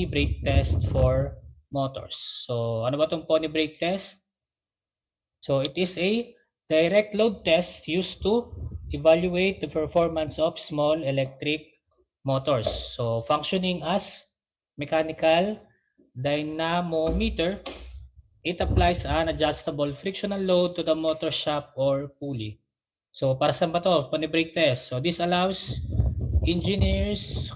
Pony brake test for motors. So, ano ba itong Pony brake test? So, it is a direct load test used to evaluate the performance of small electric motors. So, functioning as mechanical dynamometer, it applies an adjustable frictional load to the motor shaft or pulley. So, para saan ba ito? Pony brake test. So, engineers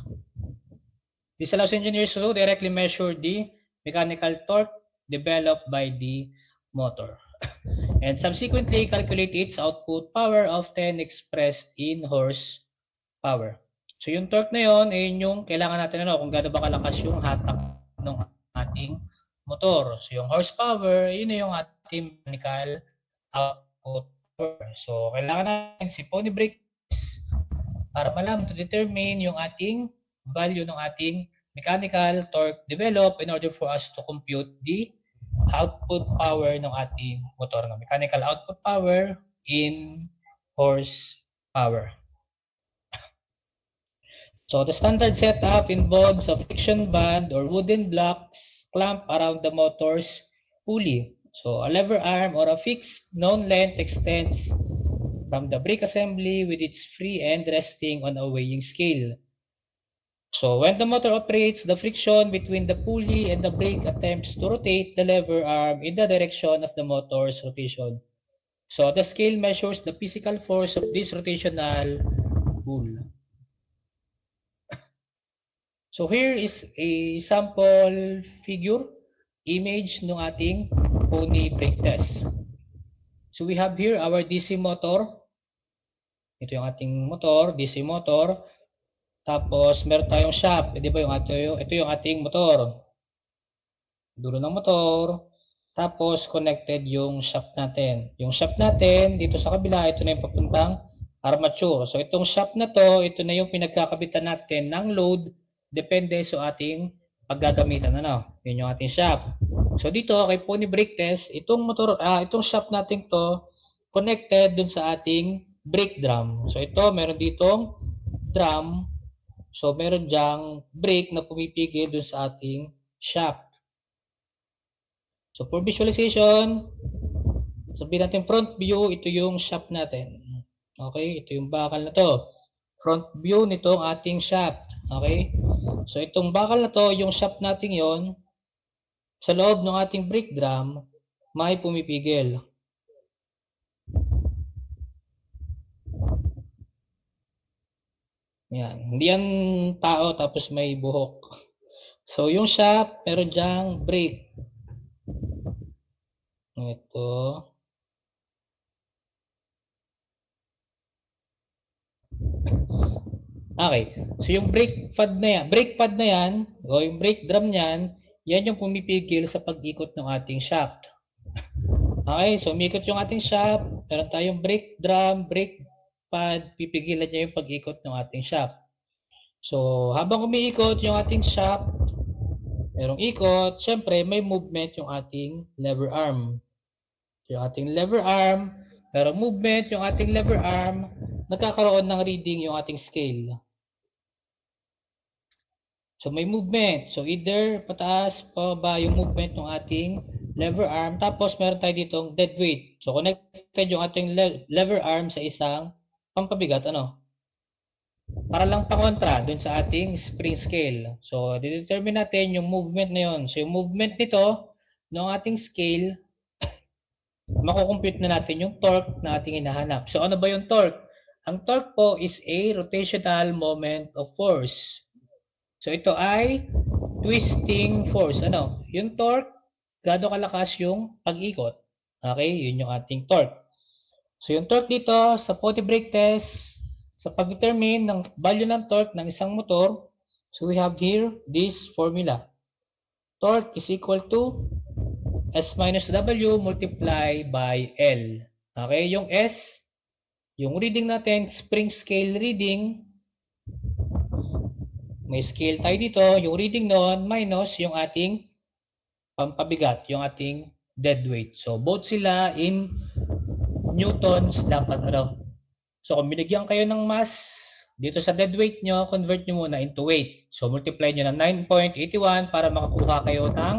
This allows engineers to directly measure the mechanical torque developed by the motor and subsequently calculate its output power, often expressed in horsepower. So yung torque na yon ay yung kailangan natin kung gaano ba kalakas yung hatak ng ating motor. So yung horsepower, yun na yung ating mechanical output power. So kailangan natin si pony brake para malaman to determine yung ating value ng ating mechanical torque develop in order for us to compute the output power ng ating motor. Mechanical output power in horsepower. So the standard setup involves a friction band or wooden blocks clamped around the motor's pulley. So a lever arm or a fixed known length extends from the brake assembly with its free end resting on a weighing scale. So when the motor operates, the friction between the pulley and the brake attempts to rotate the lever arm in the direction of the motor's rotation. So the scale measures the physical force of this rotational pull. So here is a sample figure image ng ating pony brake test. So we have here our DC motor. Ito yung ating motor, DC motor. Tapos meron tayong shaft. Di ba ito yung ating motor. Dulo ng motor. Tapos connected yung shaft natin. Yung shaft natin dito sa kabila, ito na yung papuntang armature. So itong shaft na to, ito na yung pinagkakabitan natin ng load depende sa ating paggagamitan. Yun yung ating shaft. So dito kay pony brake test, itong shaft natin to connected dun sa ating brake drum. So ito meron ditong drum. So meron diyang brake na pumipigil dun sa ating shaft. So for visualization, sabihin natin front view, ito yung shaft natin. Okay, ito yung bakal na to. Front view nitong ating shaft. Okay? So itong bakal na to, yung shaft natin yon, sa loob ng ating brake drum, may pumipigil. Yan. Hindi yan tao tapos may buhok. So yung shaft, meron diyang brake. Ito. Okay. So yung brake pad na yan, o yung brake drum niyan, yan yung pumipigil sa pag-ikot ng ating shaft. Okay, so umikot yung ating shaft, meron tayong brake drum, brake pad, pipigilan niya yung pag-ikot ng ating shaft. So habang umiikot yung ating shaft, merong ikot, syempre may movement yung ating lever arm. Yung ating lever arm, merong movement yung ating lever arm, nagkakaroon ng reading yung ating scale. So may movement. So either pataas, pababa yung movement ng ating lever arm. Tapos meron tayo ditong dead weight. So connected yung ating lever arm sa isang pampabigat. Para lang pangontra dun sa ating spring scale. So determine natin yung movement na yun. So yung movement nito ng ating scale, makukompute na natin yung torque na ating hinahanap. So ano ba yung torque? Ang torque po is a rotational moment of force. So ito ay twisting force. Yung torque, gaano kalakas yung pag-ikot. Okay, yun yung ating torque. So yung torque dito sa pony brake test, sa pag-determine ng value ng torque ng isang motor, so we have here this formula. Torque is equal to S minus W multiplied by L. Okay, yung S, yung reading natin, spring scale reading, may scale tayo dito, yung reading noon minus yung ating pampabigat, yung ating dead weight. So both sila in newtons dapat So kung binigyan kayo ng mass dito sa dead weight nyo, convert nyo muna into weight. So, multiply nyo ng 9.81 para makakuha kayo ng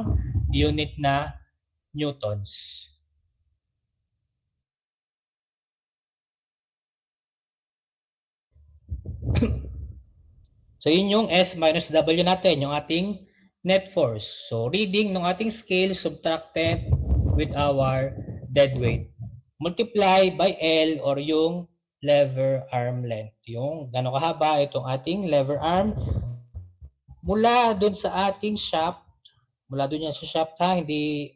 unit na newtons. So, yun yung S minus W natin, yung ating net force. So, reading ng ating scale subtracted with our dead weight. Multiply by L or yung lever arm length. Yung gano'ng kahaba itong ating lever arm mula dun sa ating shaft. Mula dun yan sa shaft ha, hindi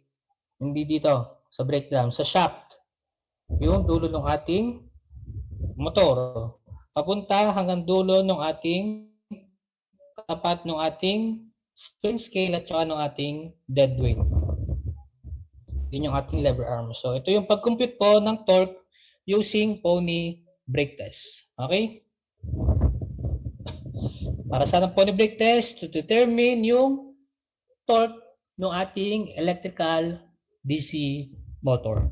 dito sa breakdown, sa shaft. Yung dulo ng ating motor. Papunta hanggang dulo ng ating tapat ng ating spring scale at saka ng ating dead weight. Yun yung ating lever arm. So, ito yung pag-compute po ng torque using pony brake test. Okay? Para sa pony brake test, to determine yung torque ng ating electrical DC motor.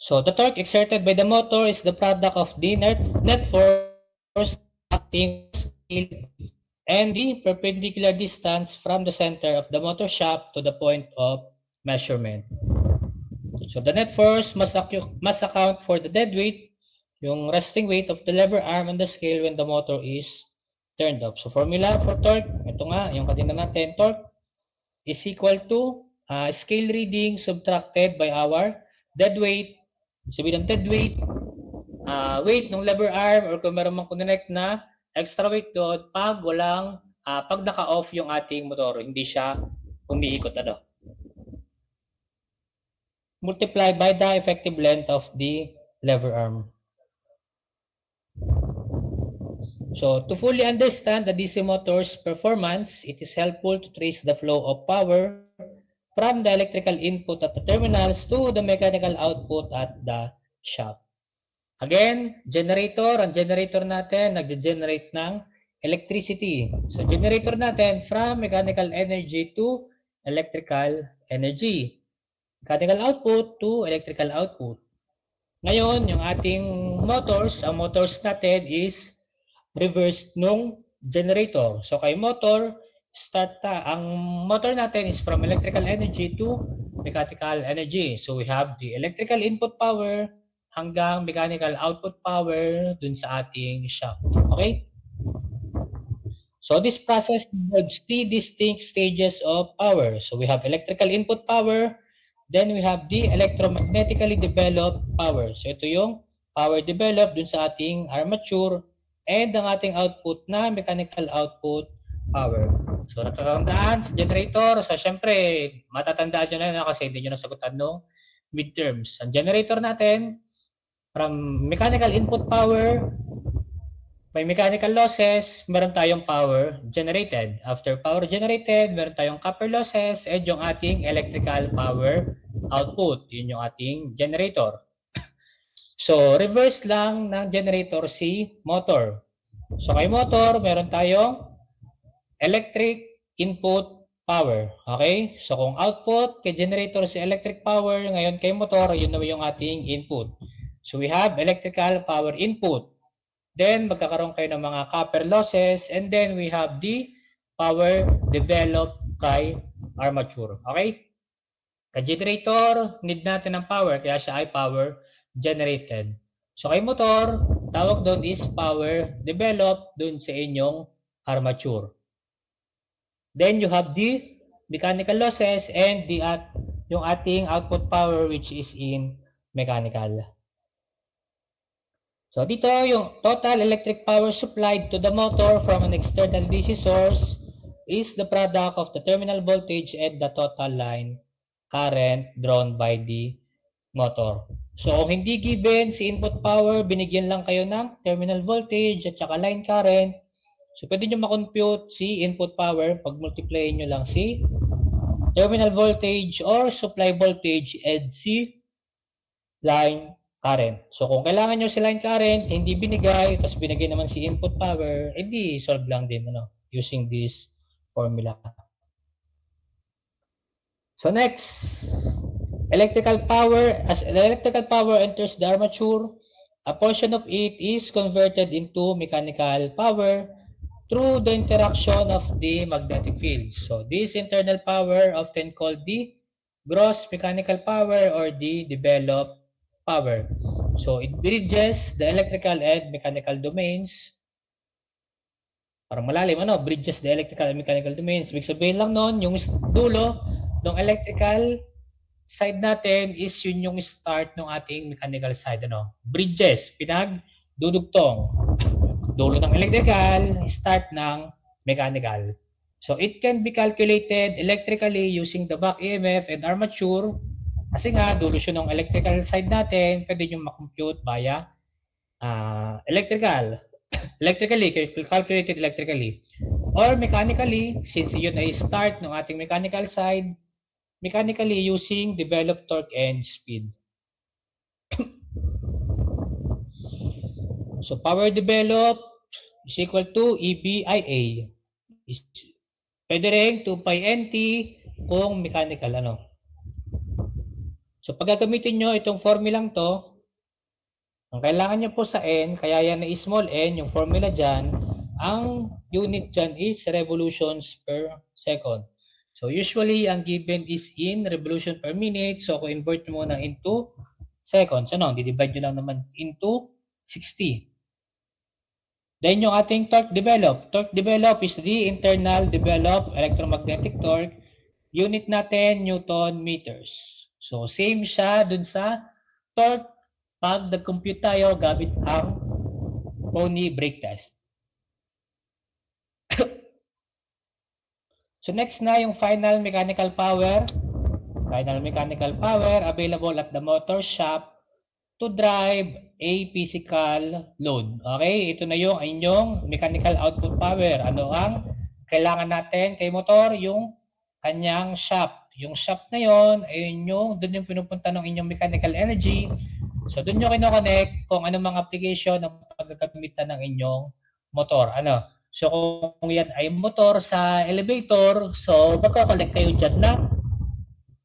So, the torque exerted by the motor is the product of the net force acting and the perpendicular distance from the center of the motor shaft to the point of measurement. So, the net force must account for the dead weight, yung resting weight of the lever arm on the scale when the motor is turned off. So, formula for torque, ito nga, yung kanina natin, torque is equal to scale reading subtracted by our dead weight. Sabihin ng dead weight, weight ng lever arm or kung meron mang connect na extra weight doon pag walang, pag naka-off yung ating motor, hindi siya umiikot ano. Multiply by the effective length of the lever arm. So, to fully understand the DC motor's performance, it is helpful to trace the flow of power from the electrical input at the terminals to the mechanical output at the shaft. Again, generator. Ang generator natin, nag-generate ng electricity. So, generator natin from mechanical energy to electrical energy. Mechanical output to electrical output. Ngayon, yung ating motors, ang motors natin is reversed nung generator. So, kay motor, ang motor natin is from electrical energy to mechanical energy. So, we have the electrical input power hanggang mechanical output power dun sa ating shaft. Okay? So, this process involves 3 distinct stages of power. So, we have electrical input power, then we have the electromagnetically developed power. So, ito yung power developed dun sa ating armature and ang ating output na mechanical output power. So, natatandaan sa generator. So, syempre, matatandaan nyo na kasi hindi nyo nasagutan no midterms. Ang generator natin, from mechanical input power, may mechanical losses, meron tayong power generated. After power generated, meron tayong copper losses and yung ating electrical power output. Yun yung ating generator. So, reverse lang ng generator si motor. So, kay motor, meron tayong electric input power. Okay? So, kung output kay generator si electric power, ngayon kay motor, yun na yung ating input. So, we have electrical power input. Then, magkakaroon kayo ng mga copper losses. And then, we have the power developed kay armature. Okay? Ka-generator, need natin ng power. Kaya siya ay power generated. So, kay motor, tawag doon is power developed doon sa inyong armature. Then, you have the mechanical losses and yung ating output power which is in mechanical. So, dito yung total electric power supplied to the motor from an external DC source is the product of the terminal voltage and the total line current drawn by the motor. So, kung hindi given si input power, binigyan lang kayo ng terminal voltage at saka line current. So, pwede nyo makompute si input power pag multiply nyo lang si terminal voltage or supply voltage and si line current. So, kung kailangan nyo si line current, hindi binigay, tapos binigay naman si input power, edi solve lang din using this formula. So, next, electrical power. As electrical power enters the armature, A portion of it is converted into mechanical power through the interaction of the magnetic fields. So this internal power, often called the gross mechanical power or the developed power. So it bridges the electrical and mechanical domains. Parang malalim, bridges the electrical and mechanical domains. Ibig sabihin lang nun, yung dulo ng electrical side natin is yun yung start ng ating mechanical side. Bridges, pinagdudugtong. Dulo ng electrical, start ng mechanical. So it can be calculated electrically using the back EMF and armature. Kasi nga, dulo siya ng electrical side natin, pwede nyo makompute via electrically, calculated electrically. Or mechanically, since yun ay start ng ating mechanical side, mechanically using developed torque and speed. So power developed is equal to EBIA. Pwede rin 2 pi NT kung mechanical. So pag gagamitin nyo itong formulang to, ang kailangan nyo po sa N, kaya yan na small n, yung formula dyan, ang unit dyan is revolutions per second. So usually, ang given is in revolution per minute. So kung invert nyo muna into seconds, didivide nyo lang naman into 60. Then yung ating torque develop. Torque develop is the internal developed electromagnetic torque. Unit natin, Newton meters. So same siya dun sa torque pag nag-compute tayo gamit ang Pony brake test. So next na yung final mechanical power. Final mechanical power available at the motor shop to drive a physical load. Okay, ito na yung inyong mechanical output power. Ano ang kailangan natin kay motor? Yung kanyang shaft. Yung shaft na yon, ayun doon yung pinupunta ng inyong mechanical energy. So doon nyo kinoconnect kung anong mga application ng paggagamitan ng inyong motor. So kung yan ay motor sa elevator, so magkoconnect kayo dyan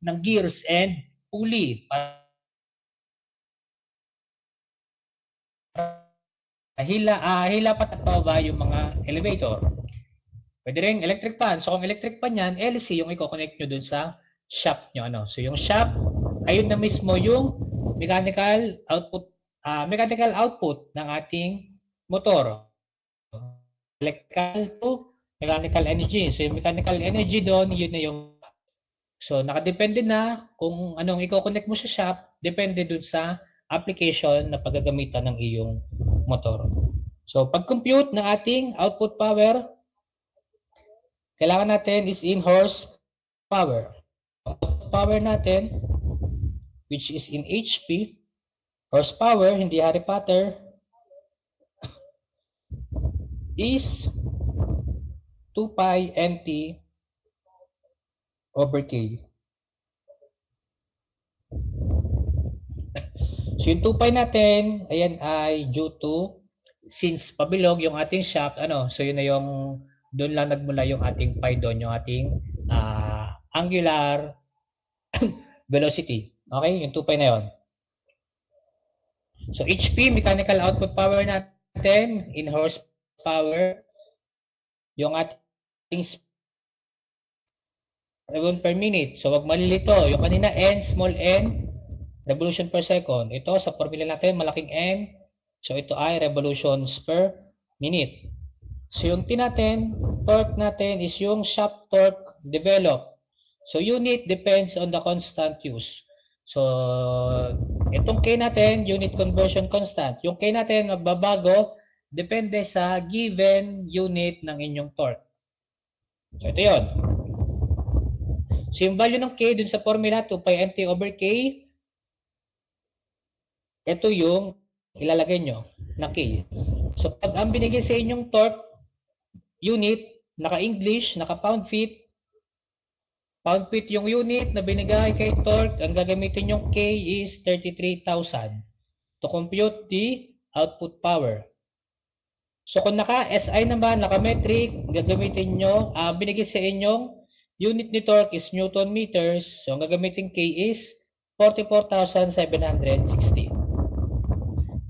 ng gears and pulley. Hila patataba yung mga elevator. Pwede rin electric fan. So kung electric fan yan, LC yung i-connect nyo dun sa shaft nyo. So yung shaft, ayun na mismo yung mechanical output ng ating motor. Electrical to mechanical energy. So yung mechanical energy doon, yun na yung. So nakadepende na kung anong i-connect mo sa shaft, depende dun sa application na paggagamitan ng iyong motor. So pag-compute ng ating output power, kailangan natin is in horsepower. Output power natin, which is in HP, horsepower, hindi Harry Potter, is 2 pi NT over K. So yung 2 pi natin, ayan ay due to, since pabilog yung ating shaft, so yun na yung, doon lang nagmula yung ating pi doon, yung ating angular velocity. Okay, yung 2 pi na yun. So HP, mechanical output power natin, in horsepower, yung ating revolution per minute. So wag malilito, yung kanina N, small n, revolution per second. Ito sa formula natin, malaking N. So ito ay revolutions per minute. So yung T natin, torque natin is yung shaft torque developed. So unit depends on the constant use. So itong K natin, unit conversion constant. Yung K natin magbabago depende sa given unit ng inyong torque. So ito yun. So yung value ng K dun sa formula, 2 pi NT over K, ito yung ilalagay nyo na K. So pag ang binigay sa inyong torque unit, naka-English, naka-pound-feet, pound-feet yung unit na binigay kay torque, ang gagamitin yung K is 33,000 to compute the output power. So kung naka-SI naman, naka-metric, gagamitin nyo, binigay sa inyong unit ni torque is Newton meters, so ang gagamitin K is 44,760.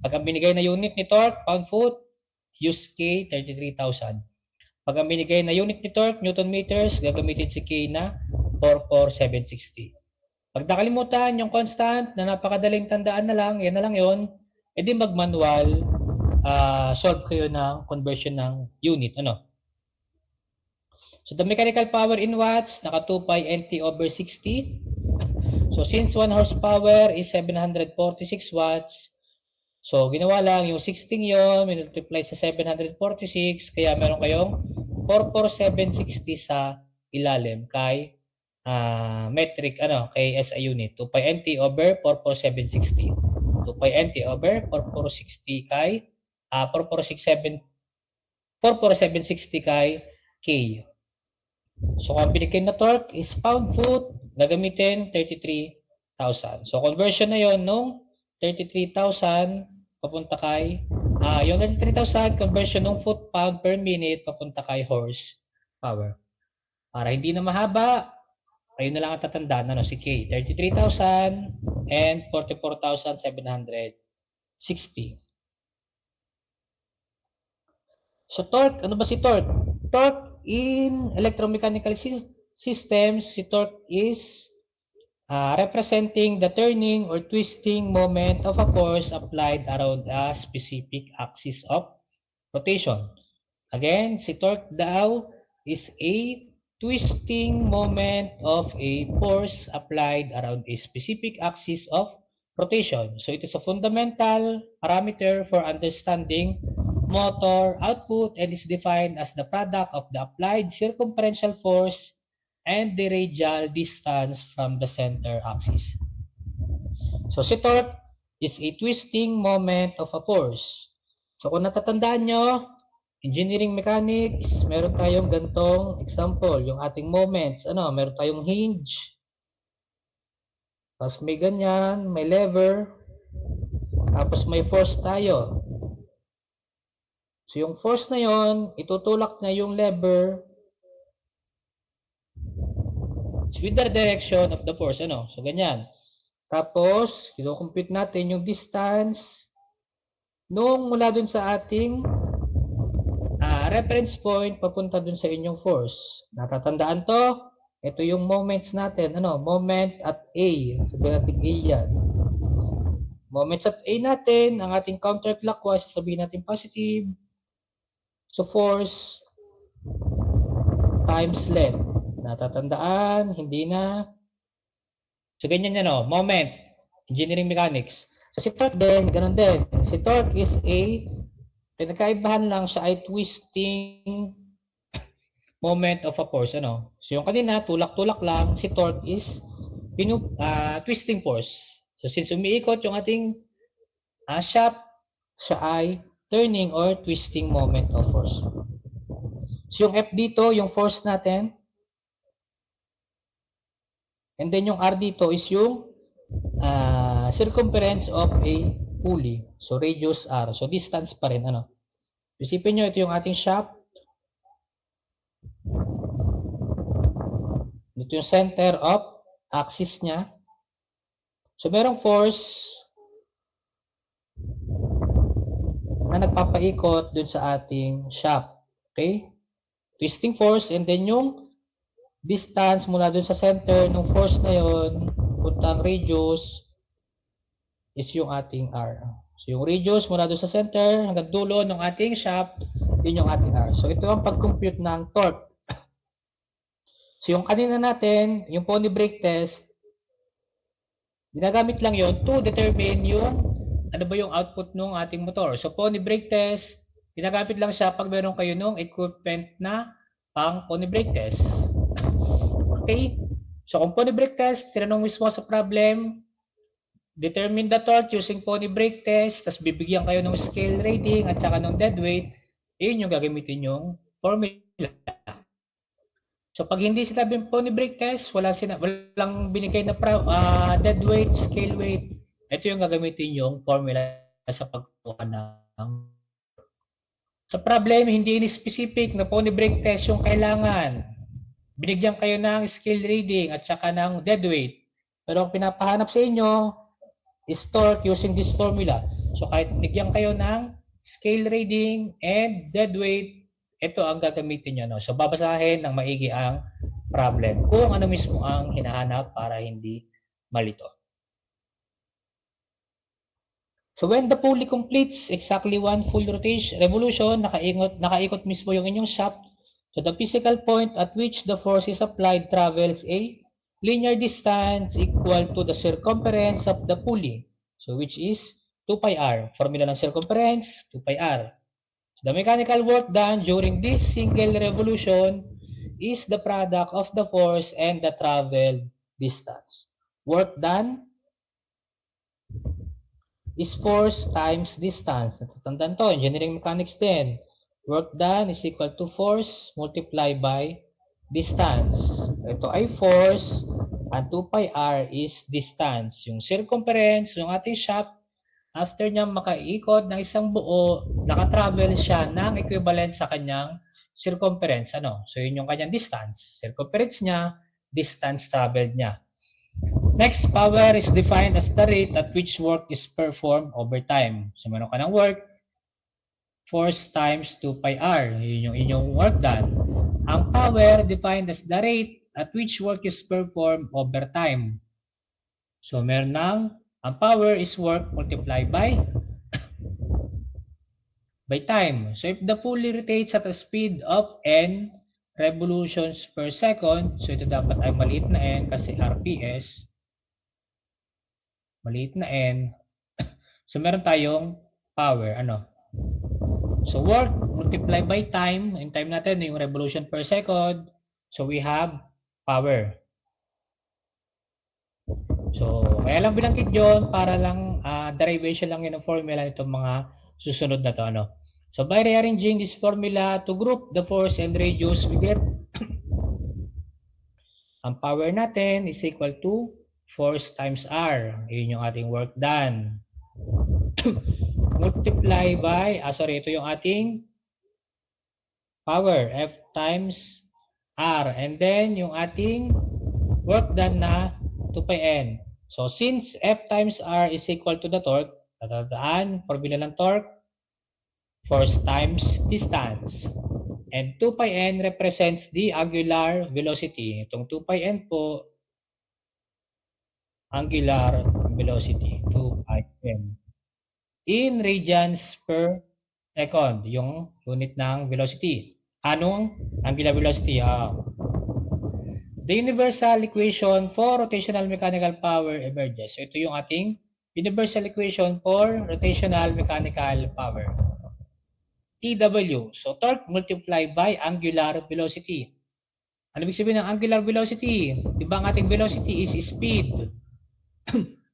Pag ang binigay na unit ni torque, pound-foot, use K, 33,000. Pag ang binigay na unit ni torque, Newton meters, gagamitin si K na 44760. Pag nakalimutan yung constant na napakadaling tandaan na lang, yan na lang yun, edi mag-manual solve kayo ng conversion ng unit. Ano? So the mechanical power in watts, naka 2 pi NT over 60. So since 1 horsepower is 746 watts, so ginawa lang yung 16 yon, multiply sa 746, kaya meron kayong 44760 sa ilalim kay metric kay SI unit 2 pi NT over 44760. 2 pi NT over 4460 kay 44760 kay K. So kung binigay na torque is pound-foot, gagamitin 33,000. So conversion na yon nung 33,000 papunta kay yung 33,000 conversion ng foot-pound per minute papunta kay horsepower. Para hindi na mahaba, ayun na lang ang tatandaan, si K, 33,000 and 44,760. So torque, ano ba si torque? Torque in electromechanical systems, si torque is representing the turning or twisting moment of a force applied around a specific axis of rotation. Again, si torque daw is a twisting moment of a force applied around a specific axis of rotation. So it is a fundamental parameter for understanding motor output and is defined as the product of the applied circumferential force and the radial distance from the center axis. So si torque is a twisting moment of a force. So kung natatandaan nyo, engineering mechanics, meron tayong gantong example, yung ating moments, meron tayong hinge, tapos may ganyan, may lever, tapos may force tayo. So yung force na yon, itutulak na yung lever with the direction of the force, So ganyan. Tapos, kino-compute natin yung distance nung mula dun sa ating reference point papunta dun sa inyong force. Natatandaan to? Ito yung moments natin. Moment at A. Sabihin natin A yan. Moments at A natin, ang ating counterclockwise, sabihin natin positive. So force times length. Natatandaan? Hindi na. So ganyan yan, moment. Engineering mechanics. So si torque din, ganun din. Si torque is a pinagkaibahan lang siya ay twisting moment of a force, So yung kanina, tulak-tulak lang, si torque is twisting force. So since umiikot yung ating shaft, siya ay turning or twisting moment of force. So yung F dito, yung force natin, and then yung R dito is yung circumference of a pulley. So radius R. So distance pa rin, Isipin nyo, ito yung ating shaft. Ito yung center of axis niya. So merong force na nagpapaikot dun sa ating shaft. Okay? Twisting force, and then yung distance mula dun sa center ng force na yon, puntang radius, is yung ating R. So yung radius mula dun sa center hanggang dulo ng ating shaft, yun yung ating R. So ito ang pag-compute ng torque. So yung kanina natin, yung pony brake test, ginagamit lang yon to determine yung ano ba yung output ng ating motor. So pony brake test, ginagamit lang siya pag meron kayo ng equipment na pang pony brake test. Okay? So kung pony brake test, tinanong mismo sa problem, determine the torque using pony brake test, tapos bibigyan kayo ng scale rating at saka ng dead weight, yun yung gagamitin yung formula. So pag hindi sinabing pony brake test, walang binigay na dead weight, scale weight, ito yung gagamitin yung formula sa pagkuha ng. Sa problem, hindi in-specific na pony brake test yung kailangan. Binigyan kayo ng scale reading at saka ng dead weight. Pero ang pinapahanap sa inyo is torque using this formula. So kahit nigyan kayo ng scale reading and dead weight, ito ang gagamitin nyo. No? So babasahin ng maigi ang problem kung ano mismo ang hinahanap para hindi malito. So when the pulley completes exactly one full revolution, nakaikot mismo yung inyong shaft. So the physical point at which the force is applied travels a linear distance equal to the circumference of the pulley. So which is 2 pi r. Formula ng circumference, 2 pi r. So the mechanical work done during this single revolution is the product of the force and the traveled distance. Work done is force times distance. Natatandaan to, engineering mechanics din. Work done is equal to force multiplied by distance. Ito ay force, and 2 pi r is distance. Yung circumference, yung ating shaft, after niya makaikot ng isang buo, nakatravel siya ng equivalent sa kanyang circumference. Ano? So, yun yung kanyang distance. Circumference niya, distance traveled niya. Next, power is defined as the rate at which work is performed over time. So, meron ka ng work, force times 2 pi r. Yun yung inyong work done. Ang power defined as the rate at which work is performed over time. So, meron ng, ang power is work multiplied by time. So, if the pulley rotates at a speed of n revolutions per second, so ito dapat ay maliit na n kasi RPS, maliit na n. So, meron tayong power, ano? So, work multiplied by time. In time natin, yung revolution per second. So, we have power. So, kaya lang binanggit yun para lang derivation lang yun ng formula nitong mga susunod na to, ano? So, by rearranging this formula to group the force and radius, we get ang power natin is equal to force times R. Yun yung ating work done. Multiply by, ito yung ating power, F times R. And then, yung ating work done na 2 pi n. So, since F times R is equal to the torque, tatandaan, formula ng torque, force times distance. And 2 pi n represents the angular velocity. Itong 2 pi n po, angular velocity, 2 pi n. In radians per second, yung unit ng velocity. Anong angular velocity? The universal equation for rotational mechanical power emerges. So, ito yung ating universal equation for rotational mechanical power. TW. So, torque multiplied by angular velocity. Ano ibig sabihin ng angular velocity? Diba ang ating velocity is speed.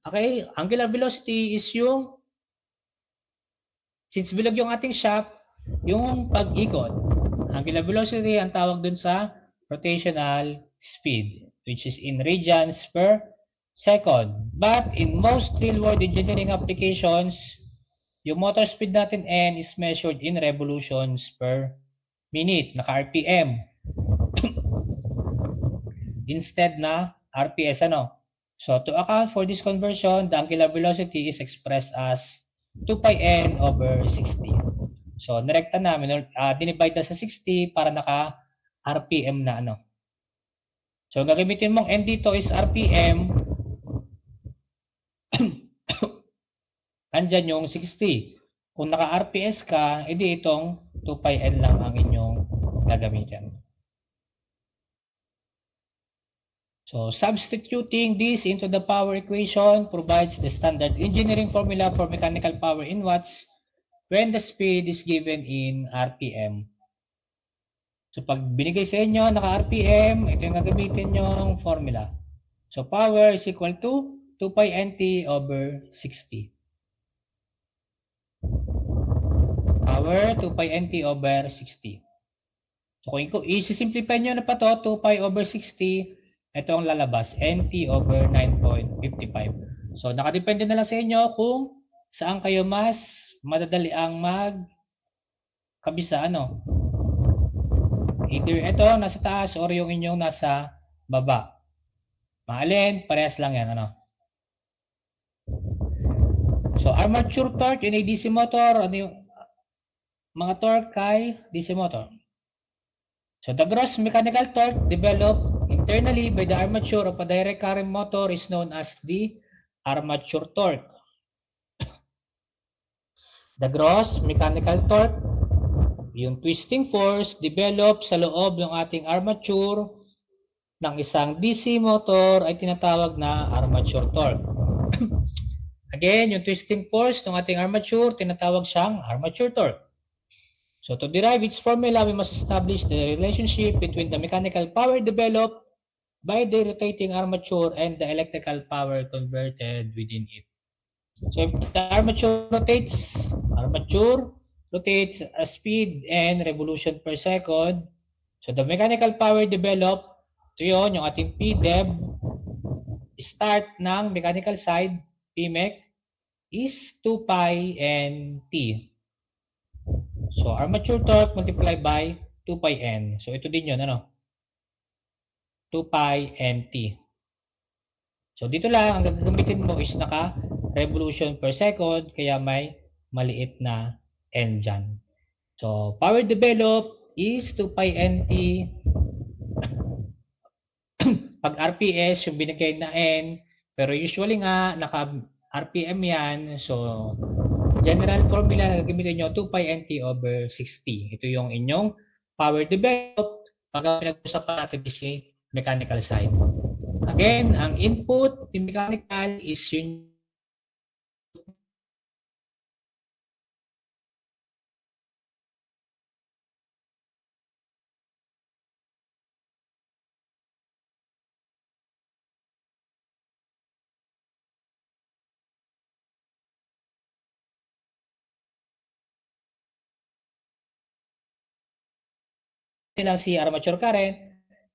Okay? Angular velocity is yung, since bilog yung ating shaft, yung pag-ikot. Angular velocity ang tawag dun sa rotational speed, which is in radians per second. But in most real-world engineering applications, yung motor speed natin N is measured in revolutions per minute, naka-RPM. Instead na RPS, ano? So, to account for this conversion, the angular velocity is expressed as 2 pi n over 60. So, nirekta namin, dinivide na sa 60 para naka-RPM na, ano? So, gagamitin mong N dito is RPM. Andyan yung 60. Kung naka-RPS ka, edi itong 2 pi n lang ang inyong gagamitin. So, substituting this into the power equation provides the standard engineering formula for mechanical power in watts when the speed is given in RPM. So, pag binigay sa inyo, naka-RPM, ito yung gagamitin nyong formula. So, power is equal to 2 pi nt over 60. Power, 2 pi nt over 60. So, kung i-simplify nyo na pa to, 2 pi over 60, ito ang lalabas, nt over 9.55. So, nakadepende na lang sa inyo kung saan kayo mas madadali ang magkabisa, ano. Either ito, nasa taas, or yung inyong nasa baba. Maalin, parehas lang yan, ano. So, armature torque in a DC motor, ano yung mga torque kay DC motor? So, the gross mechanical torque developed internally by the armature of a direct current motor is known as the armature torque. The gross mechanical torque, yung twisting force developed sa loob ng ating armature ng isang DC motor ay tinatawag na armature torque. Again, yung twisting force ng ating armature, tinatawag siyang armature torque. So to derive its formula, we must establish the relationship between the mechanical power developed by the rotating armature and the electrical power converted within it. So if the armature rotates at speed and revolution per second. So the mechanical power developed, ito yun, yung ating PDEV, start ng mechanical side, PMEC, is 2 pi n T. So armature torque multiplied by 2 pi n. So ito din yun, ano? 2 pi n T. So dito lang, ang gagamitin mo is naka revolution per second, kaya may maliit na n dyan. So power developed is 2 pi n T. Pag RPS, yung binigay na n, pero usually nga, naka RPM yan. So general formula na gagamitin nyo, 2 pi nt over 60. Ito yung inyong power developed pag pinag-usapan natin si mechanical side. Again, ang input in mechanical is yun lang si armature current,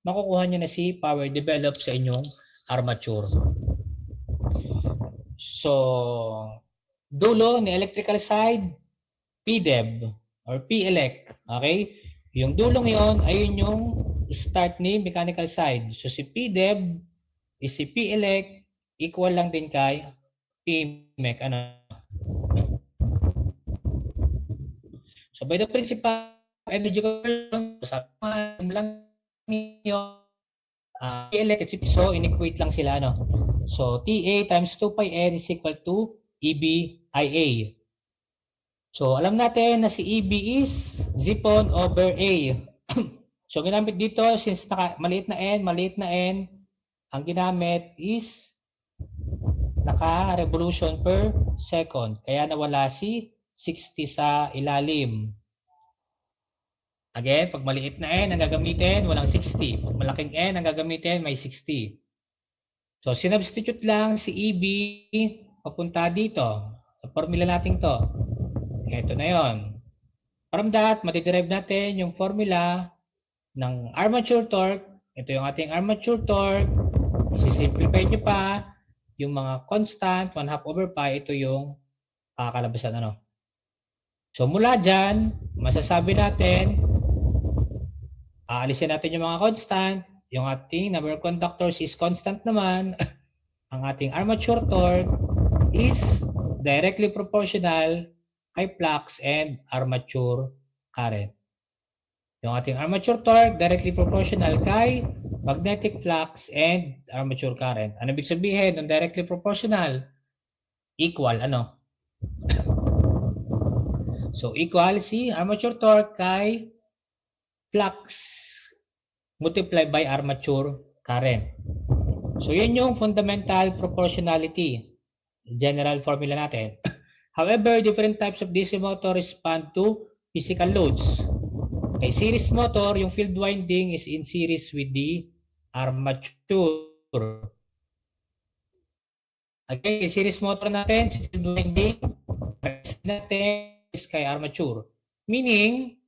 makukuha nyo na si power developed sa inyong armature. So, dulo ni electrical side, PDEV or P-elect. Okay? Yung dulong yon ayun yung start ni mechanical side. So, si PDEV is si P-elect equal lang din kay PMEC. Ano? So, by the principle of energy conversion, sabi lang niyo, P-elect, so inequate lang sila, ano? So, TA times 2 pi n is equal to EBIA. So, alam natin na si EB is Zipon over A. So, ginamit dito, since maliit na n, ang ginamit is naka-revolution per second. Kaya nawala si 60 sa ilalim. Again, pag maliit na n, ang gagamitin, walang 60. Pag malaking n, ang gagamitin, may 60. So, sinubstitute lang si EB papunta dito. Sa formula natin to. Ito na yon. From that, matiderive natin yung formula ng armature torque. Ito yung ating armature torque. Isisimplify nyo pa yung mga constant, 1/2 over pi. Ito yung kakalabasan. Ano? So, mula dyan, masasabi natin, aalisin natin yung mga constant. Yung ating number of conductors is constant naman. Ang ating armature torque is directly proportional kay flux and armature current. Yung ating armature torque directly proportional kay magnetic flux and armature current. Ano ibig sabihin ng directly proportional? Equal, ano? So, equal si armature torque kay flux multiplied by armature current. So, yun yung fundamental proportionality. General formula natin. However, different types of DC motor respond to physical loads. Kay series motor, yung field winding is in series with the armature. Okay, kay series motor natin, field winding natin is kay armature. Meaning,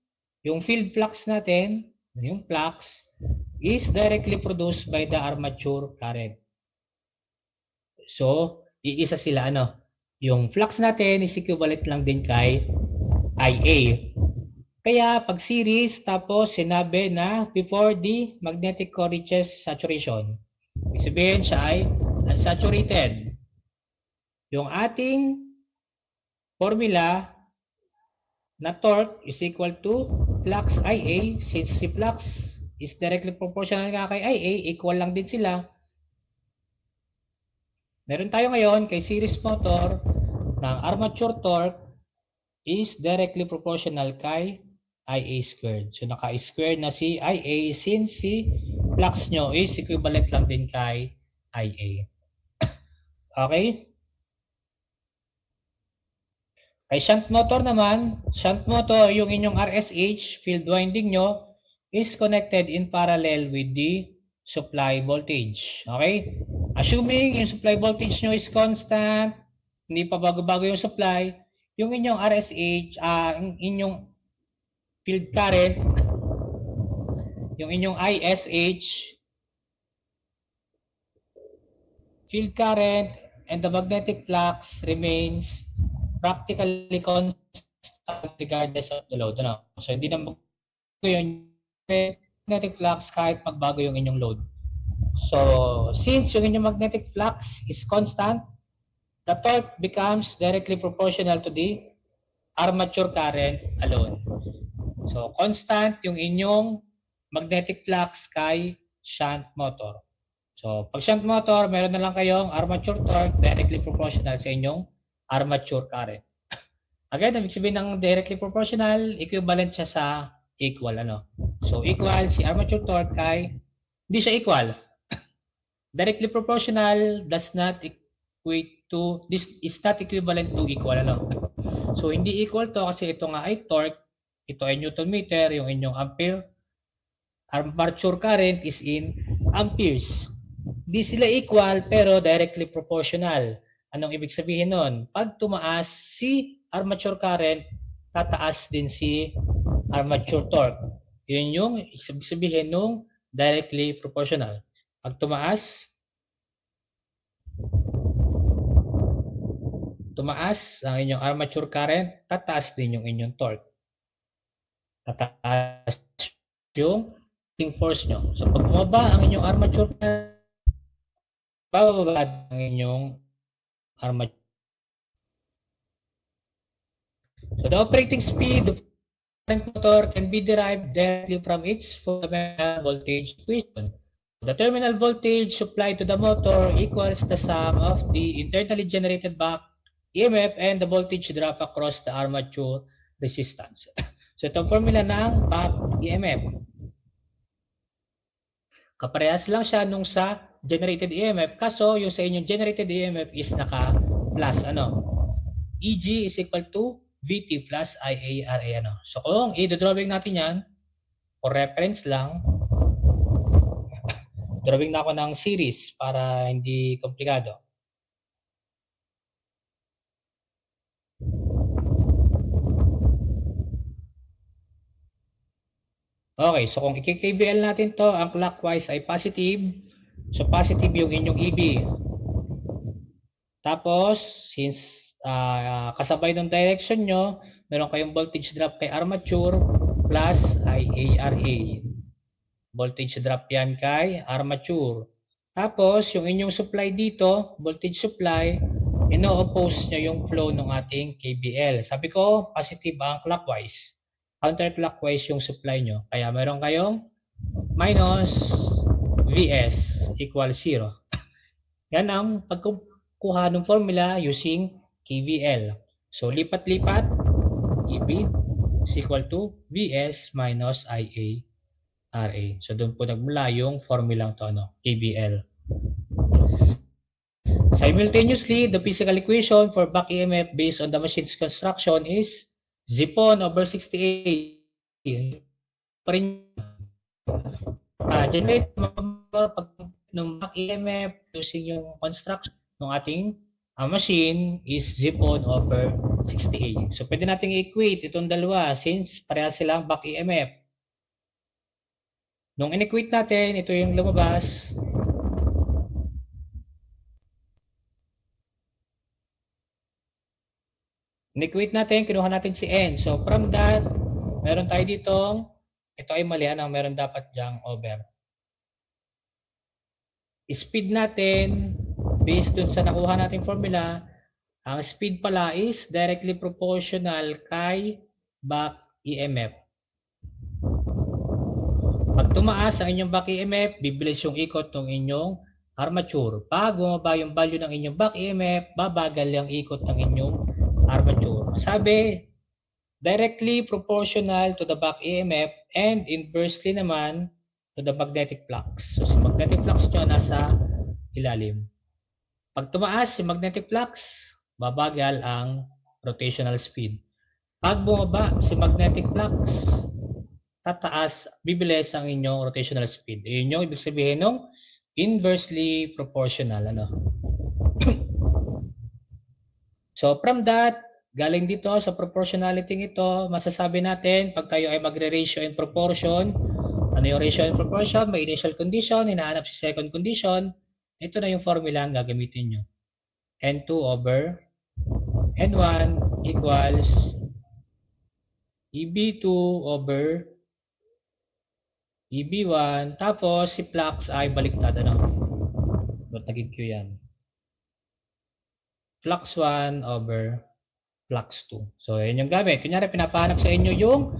yung field flux natin, yung flux, is directly produced by the armature current. So, iisa sila, ano? Yung flux natin is equivalent lang din kay IA. Kaya pag series, tapos sinabi na before the magnetic core reaches saturation. Ibig sabihin siya ay unsaturated. Yung ating formula na torque is equal to flux IA. Since si flux is directly proportional nga kay IA, equal lang din sila. Meron tayo ngayon kay series motor ng armature torque is directly proportional kay IA squared. So naka-squared na si IA since si flux nyo is equivalent lang din kay IA. Okay? Kay shunt motor naman, shunt motor, yung inyong RSH, field winding nyo, is connected in parallel with the supply voltage. Okay? Assuming yung supply voltage nyo is constant, hindi pa bago-bago yung supply, yung inyong RSH, yung inyong field current, yung inyong ISH, field current, and the magnetic flux remains practically constant regardless of the load. Ano? So, hindi na yung magnetic flux kahit magbago yung inyong load. So, since yung inyong magnetic flux is constant, the torque becomes directly proportional to the armature current alone. So, constant yung inyong magnetic flux kay shunt motor. So, pag shunt motor, meron na lang kayong armature torque directly proportional sa inyong armature current. Again, ibig sabihin ng directly proportional, equivalent siya sa equal. Ano? So, equal si armature torque kay, hindi siya equal. Directly proportional does not equate to, this is not equivalent to equal. Ano? So, hindi equal to kasi ito nga ay torque, ito ay Newton meter, yung inyong ampere, armature current is in amperes. Di sila equal pero directly proportional. Anong ibig sabihin nun? Pag tumaas si armature current, tataas din si armature torque. Yun yung ibig sabihin nung directly proportional. Pag tumaas ang inyong armature current, tataas din yung inyong torque. Tataas yung force nyo. So pag bumaba ang inyong armature current, bababa ang inyong armature. So the operating speed of current motor can be derived directly from its fundamental voltage equation. The terminal voltage supplied to the motor equals the sum of the internally generated back EMF and the voltage drop across the armature resistance. So itong formula ng back EMF. Kaparehas lang siya nung sa generated EMF, kaso yung sa inyong generated EMF is naka-plus ano. EG is equal to VT plus IARA ano. So kung i-drawing natin yan, for reference lang, drawing na ako ng series para hindi komplikado. Okay, so kung i-KVL natin to, ang clockwise ay positive. So positive yung inyong EB. Tapos, since kasabay ng direction nyo, meron kayong voltage drop kay armature plus IARA. Voltage drop yan kay armature. Tapos, yung inyong supply dito, voltage supply, ino-oppose nyo yung flow ng ating KVL. Sabi ko, positive ang clockwise. Counterclockwise yung supply nyo. Kaya meron kayong minus Vs equal 0. Yan ang pagkuha ng formula using KVL. So, lipat-lipat, EB is equal to Vs minus IARA. So, doon po nagmula yung formulang to, KVL. Simultaneously, the physical equation for back EMF based on the machine's construction is Zipon over 68. Generate ng back EMF using yung construction ng ating machine is Zipon over 68. So, pwede natin i-equate itong dalawa since pareha silang back EMF. Nung in-equate natin, ito yung lumabas. In-equate natin, kinuha natin si N. So, from that, meron tayo ditong, ito ay mali, meron dapat diyang over. Speed natin, based dun sa nakuha nating formula, Ang speed pala is directly proportional kay back EMF. Pag tumaas ang inyong back EMF, bibilis yung ikot ng inyong armature. Pag bumaba yung value ng inyong back EMF, babagal yung ikot ng inyong armature. Sabi, directly proportional to the back EMF and inversely naman to the magnetic flux. So, si magnetic flux nyo nasa ilalim. Pag tumaas si magnetic flux, babagal ang rotational speed. Pag bumaba si magnetic flux, tataas, bibilis ang inyong rotational speed. Yun yung ibig sabihin ng inversely proportional. So from that, galing dito sa proportionality ito, masasabi natin pag tayo ay magre-ratio in proportion, ano yung ratio in proportion? May initial condition, hinahanap si second condition. Ito na yung formula ang gagamitin nyo. N2 over N1 equals EB2 over EB1. Tapos si flux ay baliktad. Ba't naging Q yan? Flux 1 over flux 2. So, yun yung gamit. Kunyari, pinapahanap sa inyo yung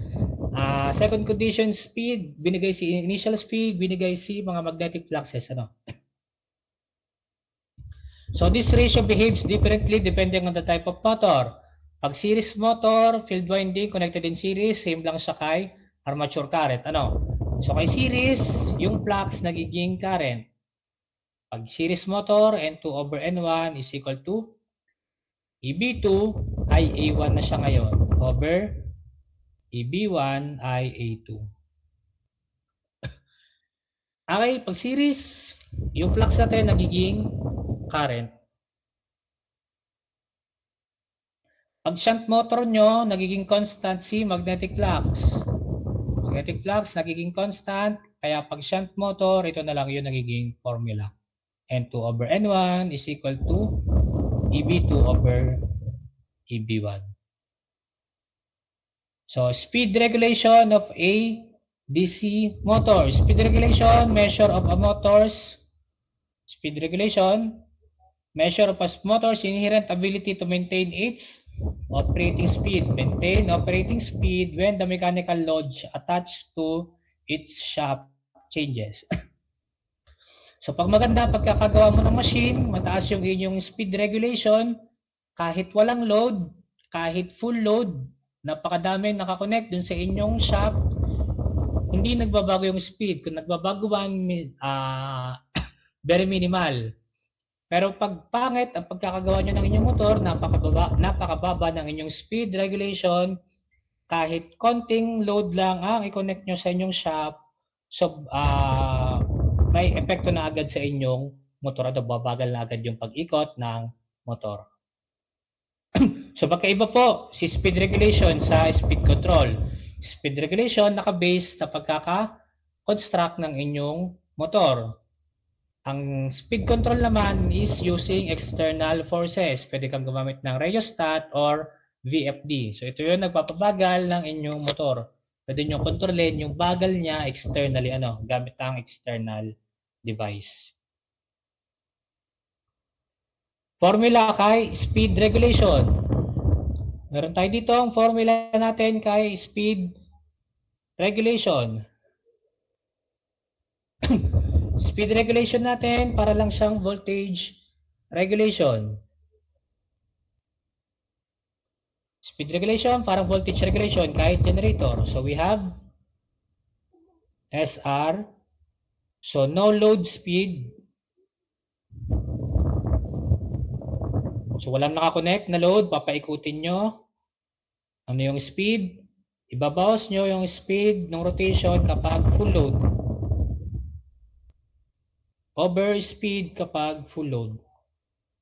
second condition speed, binigay si initial speed, binigay si mga magnetic fluxes. So, this ratio behaves differently depending on the type of motor. Pag series motor, field winding, connected in series, same lang siya kay armature current. So, kay series, yung flux nagiging current. Pag series motor, N2 over N1 is equal to EB2 ay A1 na siya ngayon over EB1 ay A2. Okay, pag series, yung flux natin nagiging current. Pag shunt motor nyo, nagiging constant si magnetic flux. Magnetic flux nagiging constant, kaya pag shunt motor, ito na lang yung nagiging formula. N2 over N1 is equal to EB2 over EB1. So, speed regulation of a DC motor. Speed regulation, measure of a motor's speed regulation, measure of a motor's inherent ability to maintain its operating speed. Maintain operating speed when the mechanical load attached to its shaft changes. So, pag maganda pagkakagawa mo ng machine, mataas yung inyong speed regulation, kahit walang load, kahit full load, napakadami nakakonect dun sa inyong shaft, hindi nagbabago yung speed. Kung nagbabago man, very minimal. Pero pag pangit ang pagkakagawa nyo ng inyong motor, napakababa ng inyong speed regulation, kahit konting load lang ang i-connect nyo sa inyong shaft, so may epekto na agad sa inyong motor at babagal na agad yung pag-ikot ng motor. So magkaiba po si speed regulation sa speed control. Speed regulation naka-base sa pagkaka-construct ng inyong motor. Ang speed control naman is using external forces. Pwede kang gumamit ng rheostat or VFD. So ito yung nagpapabagal ng inyong motor. Pwede nyo kontrolin yung bagal niya externally, gamit ang external device. Formula kay speed regulation. Meron tayo dito ang formula natin kay speed regulation. Speed regulation natin para lang siyang voltage regulation. Speed regulation parang voltage regulation kahit generator. So we have SR. So no load speed. So walang nakakonect na load, papaikutin nyo. Ano yung speed? Ibabawas nyo yung speed ng rotation kapag full load. Over speed kapag full load.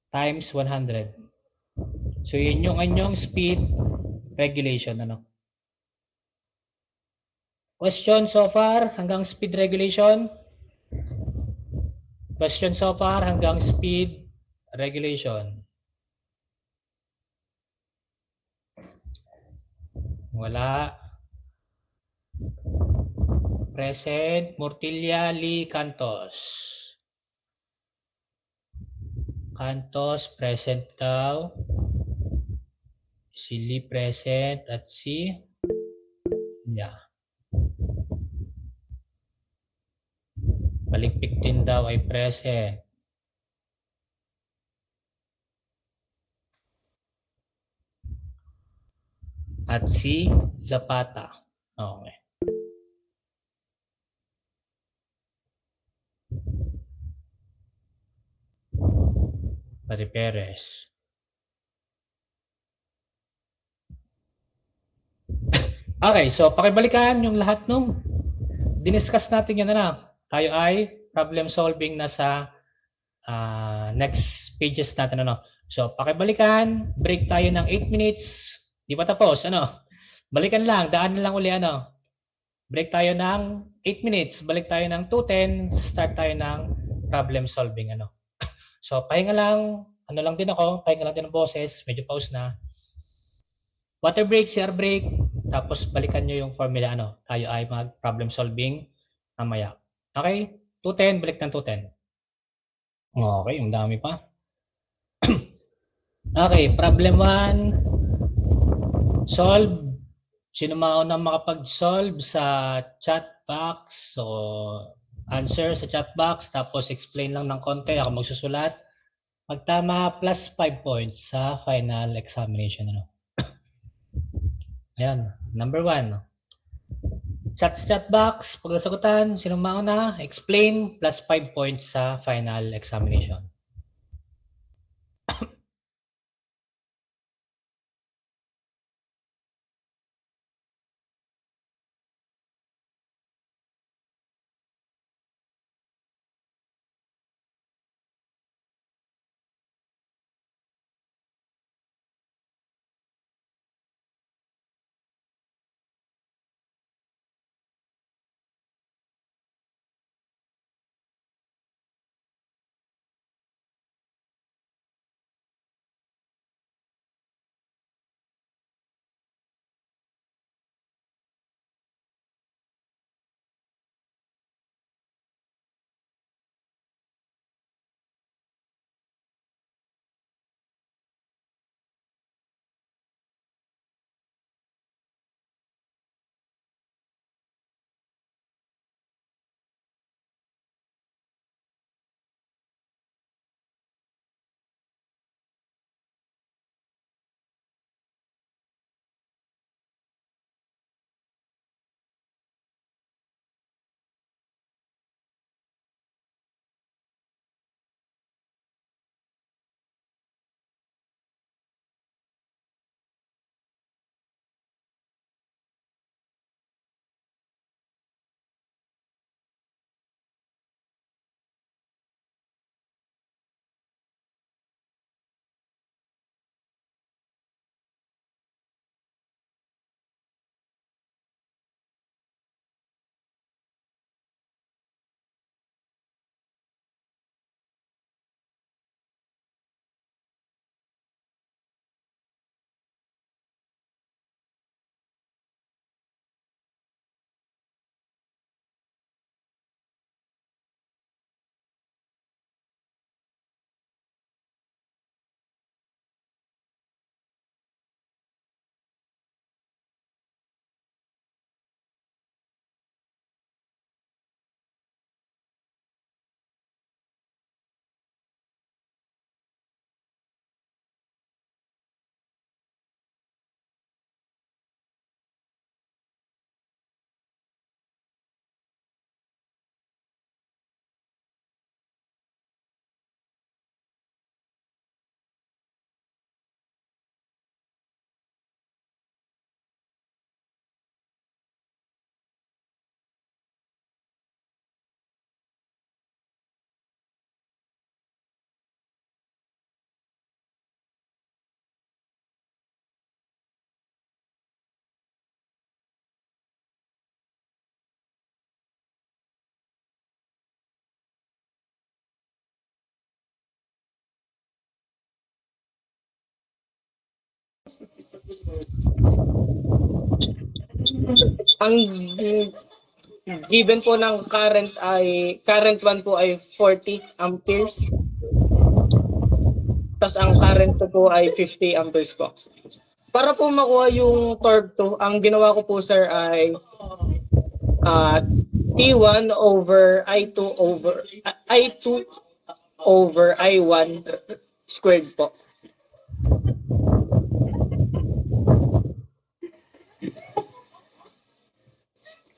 Times 100. So yun yung anyong speed regulation. Question so far hanggang speed regulation? Question so far hanggang speed regulation? Wala. Present, Mortilia Lee Cantos. Cantos, present daw. Si Lee present at si yeah. Balikpik din daw ay present. At si Zapata. Okay. Pati Perez. Okay, so pakibalikan yung lahat nung diniscuss natin yan na. Tayo ay problem solving na sa next pages natin. Ano. So pakibalikan, break tayo ng 8 minutes. Di pa tapos, ano? Balikan lang, daan lang uli, ano? Break tayo ng 8 minutes, balik tayo ng 2:10, start tayo ng problem solving, ano? So pahinga lang, ano lang din ako, pahinga lang din ng boses, medyo pause na. Water break, CR break, tapos balikan nyo yung formula, ano? Tayo ay mag problem solving mamaya. Okay? 2:10, balik ng 2:10. Okay, yung dami pa. Okay, problem 1. Solve. Sino mauna makapag-solve sa chat box? So, answer sa chat box, tapos explain lang ng konti. Ako magsusulat. Pagtama, plus 5 points sa final examination. Ano? Ayan, number 1. Chat box, pag nasagutan, sino mauna? Explain, plus 5 points sa final examination. Ang given po ng current 1 po ay 40 amperes. Tapos ang current 2 po ay 50 amperes po. Para po makuha yung torque 2, ang ginawa ko po sir ay T1 over I2 over I1 squared po.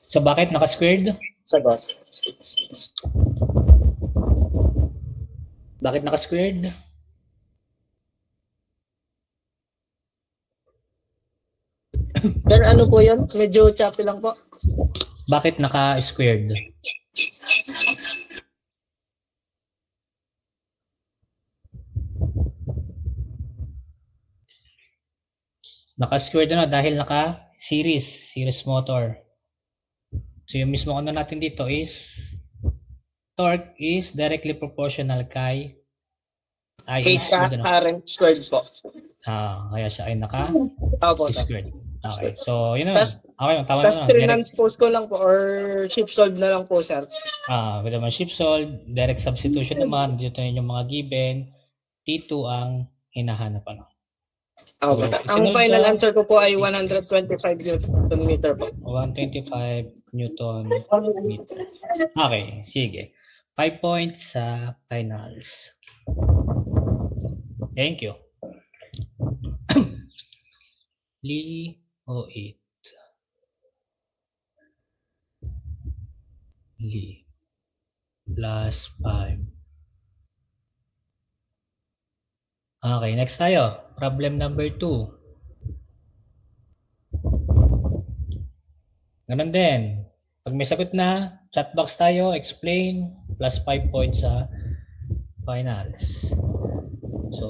So bakit naka-squared? Sagot. Bakit naka-squared? Sir, ano po yun? Medyo choppy lang po. Bakit naka-squared? Naka-squared dahil naka-series motor. So yung mismo ano natin dito is torque is directly proportional kay I squared. Current squared po. Kaya siya ay Opo, sir. naka-squared. Okay. So yun na. Okay, tama Tapos na. transpose ko lang po or shift solve na lang po, sir. Pwede naman shift solve, direct substitution naman, dito yun yung mga given, T2 ang hinahanap ano. Okay. So, Ang final answer ko po ay 125 Newton meter po. 125 Newton meter. Okay, sige. 5 points sa finals. Thank you. Lee 08. Lee plus 5. Okay, next tayo. Problem number 2. Ganun din. Pag may sagot na, chat box tayo, explain, plus 5 points sa finals. So,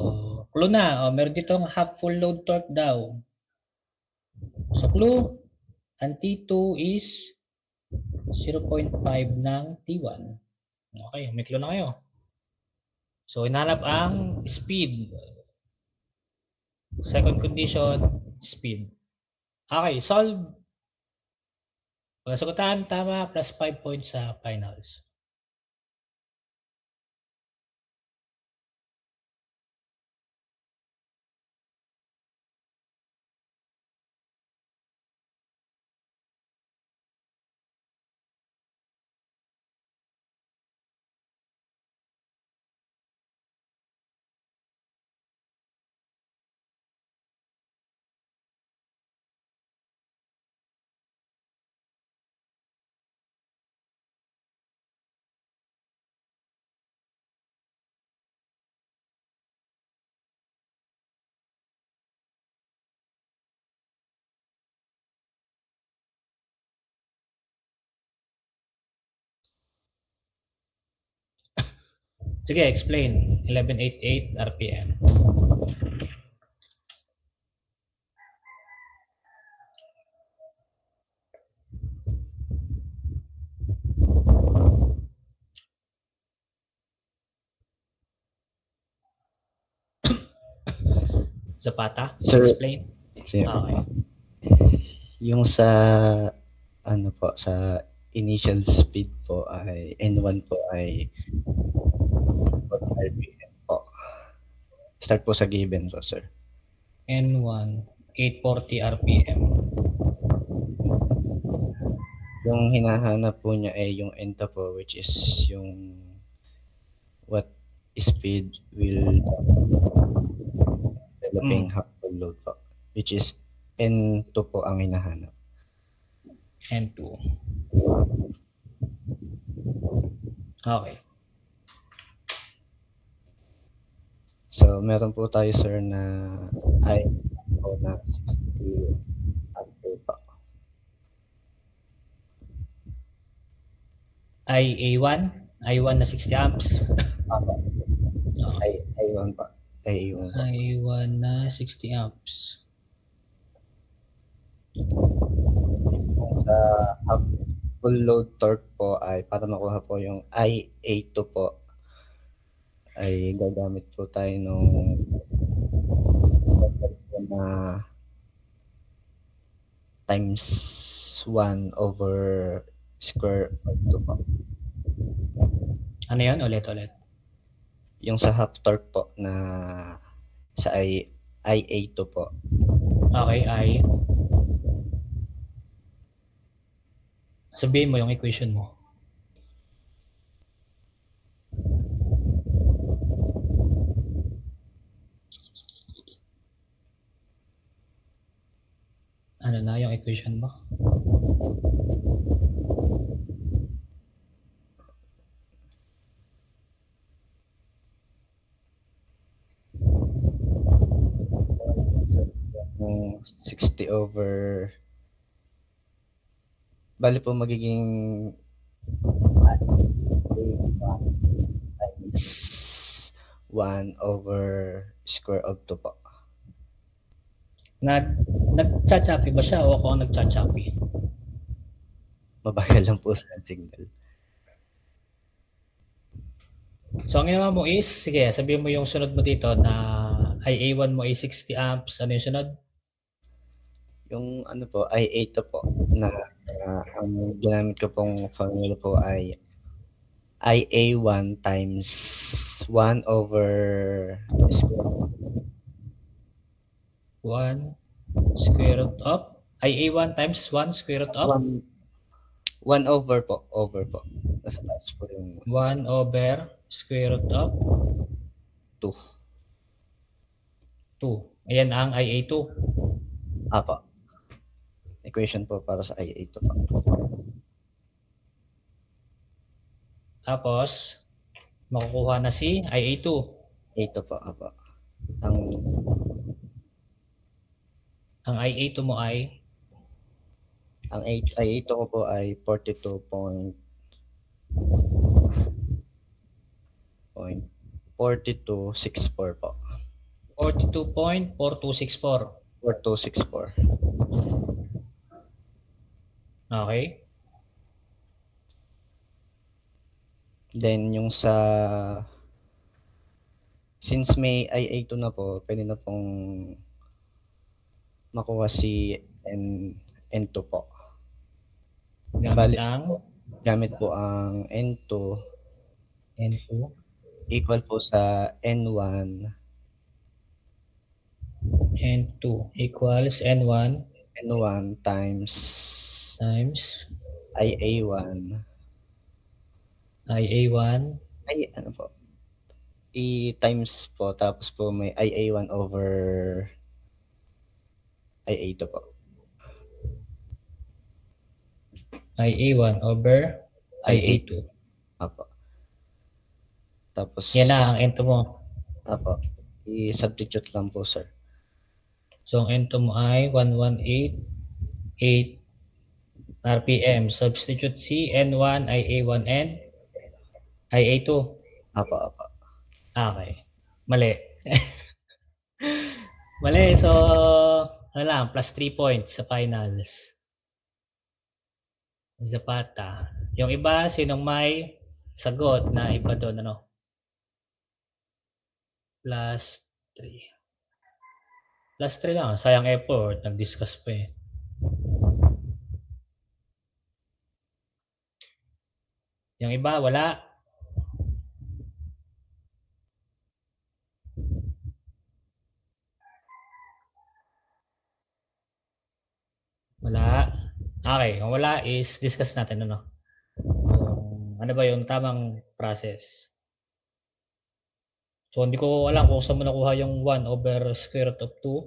clue na. Meron ditong half full load torque daw. So, clue, ang T2 is 0.5 ng T1. Okay, may clue na kayo. So, hinahanap ang speed. Second condition, speed. Okay, solve. Pag nasagutan, tama, plus 5 points sa finals. Sige, explain. 1188 RPM. Zapata, Sir, explain. sir, Okay. yung sa ano po sa initial speed po ay N1 po ay 40 RPM po. Start po sa given po, sir. N1, 840 RPM. Yung hinahanap po niya ay yung N2 po, which is yung what speed will developing half full load po, which is N2 po ang hinahanap. N2. Okay. So, meron po tayo, sir, na I po na 60 ampere po. I1 na 60 amps. Okay. I1 pa. I1 po. I1 na 60 amps. Sa half full load torque po ay para makuha po yung IA2 po ay gagamit po tayo nung na times 1 over square of 2 po. Ano yun? Ulit. Yung sa half torque po na sa IA2 po Okay, ay sabihin mo yung equation mo. Ano na yung equation mo? Yung 60 over... Bali po magiging 1 over square of 2 po. Nagchachapi ba siya o ako ang nagchachapi? Mabagal lang po sa signal. So, ang ginawa mo is, sige, sabihin mo yung sunod mo dito na IA1 mo ay 60 amps. Ano yung sunod? Yung ano po, I8 po, na ang ginamit ko pong formula po ay IA1 times 1 over square 1 square root of IA1 times 1 square root of 1 over po, nasa taas po yung 1 over square root of 2. 2. Ayan ang IA2. Apa. Equation po para sa IA2 po. Tapos, makukuha na si IA2. 8 po, apa. Ang IA2 mo ay Ang IA2 ko po ay 42.64 po. 42.4264. 4264. Okay. Then yung sa since may IA2 na po, pwede na pong makuha si N2 po. Gamit po ang N2 equal po sa N1 equals N1 times IA1 ay ano po, times po, tapos po may IA1 over IA2 po. IA1 over IA2. Apo. Tapos Yan na ang N2 mo. Apo. I-substitute lang po, sir. So ang N2 mo ay 1188 RPM. Substitute si N1, IA1, and IA2. Apo. Okay. Mali. Mali. So, ano lang, plus 3 points sa finals. Zapata. Yung iba, sinong may sagot na iba doon, ano? Plus 3. Plus 3 lang. Sayang effort. Nag-discuss pa eh. Yung iba, wala. Wala. Okay. Kung wala is discuss natin, ano? Ano ba yung tamang process? So, hindi ko alam kung saan mo nakuha yung 1 over square root of 2.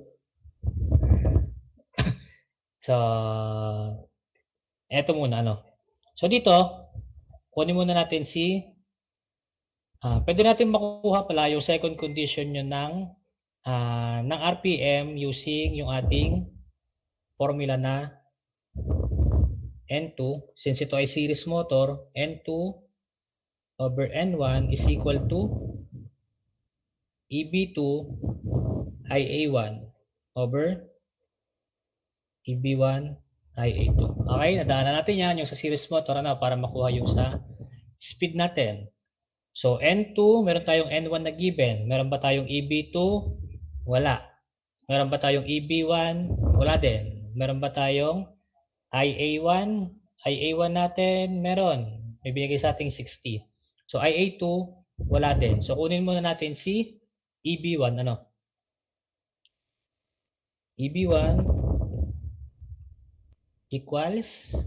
So, eto muna, ano. So, dito, kunin muna natin si, pwede natin makuha pala yung second condition nyo ng RPM using yung ating formula na N2. Since ito ay series motor, N2 over N1 is equal to EB2 IA1 over EB1 IA2. Okay, nadaanan natin yan yung sa series motor para makuha yung sa speed natin. So, N2, meron tayong N1 na given. Meron ba tayong EB2? Wala. Meron ba tayong EB1? Wala din. Meron ba tayong IA1? IA1 natin, meron. May binigay sa ating 60. So, IA2, wala din. So, kunin muna natin si EB1, ano? EB1 equals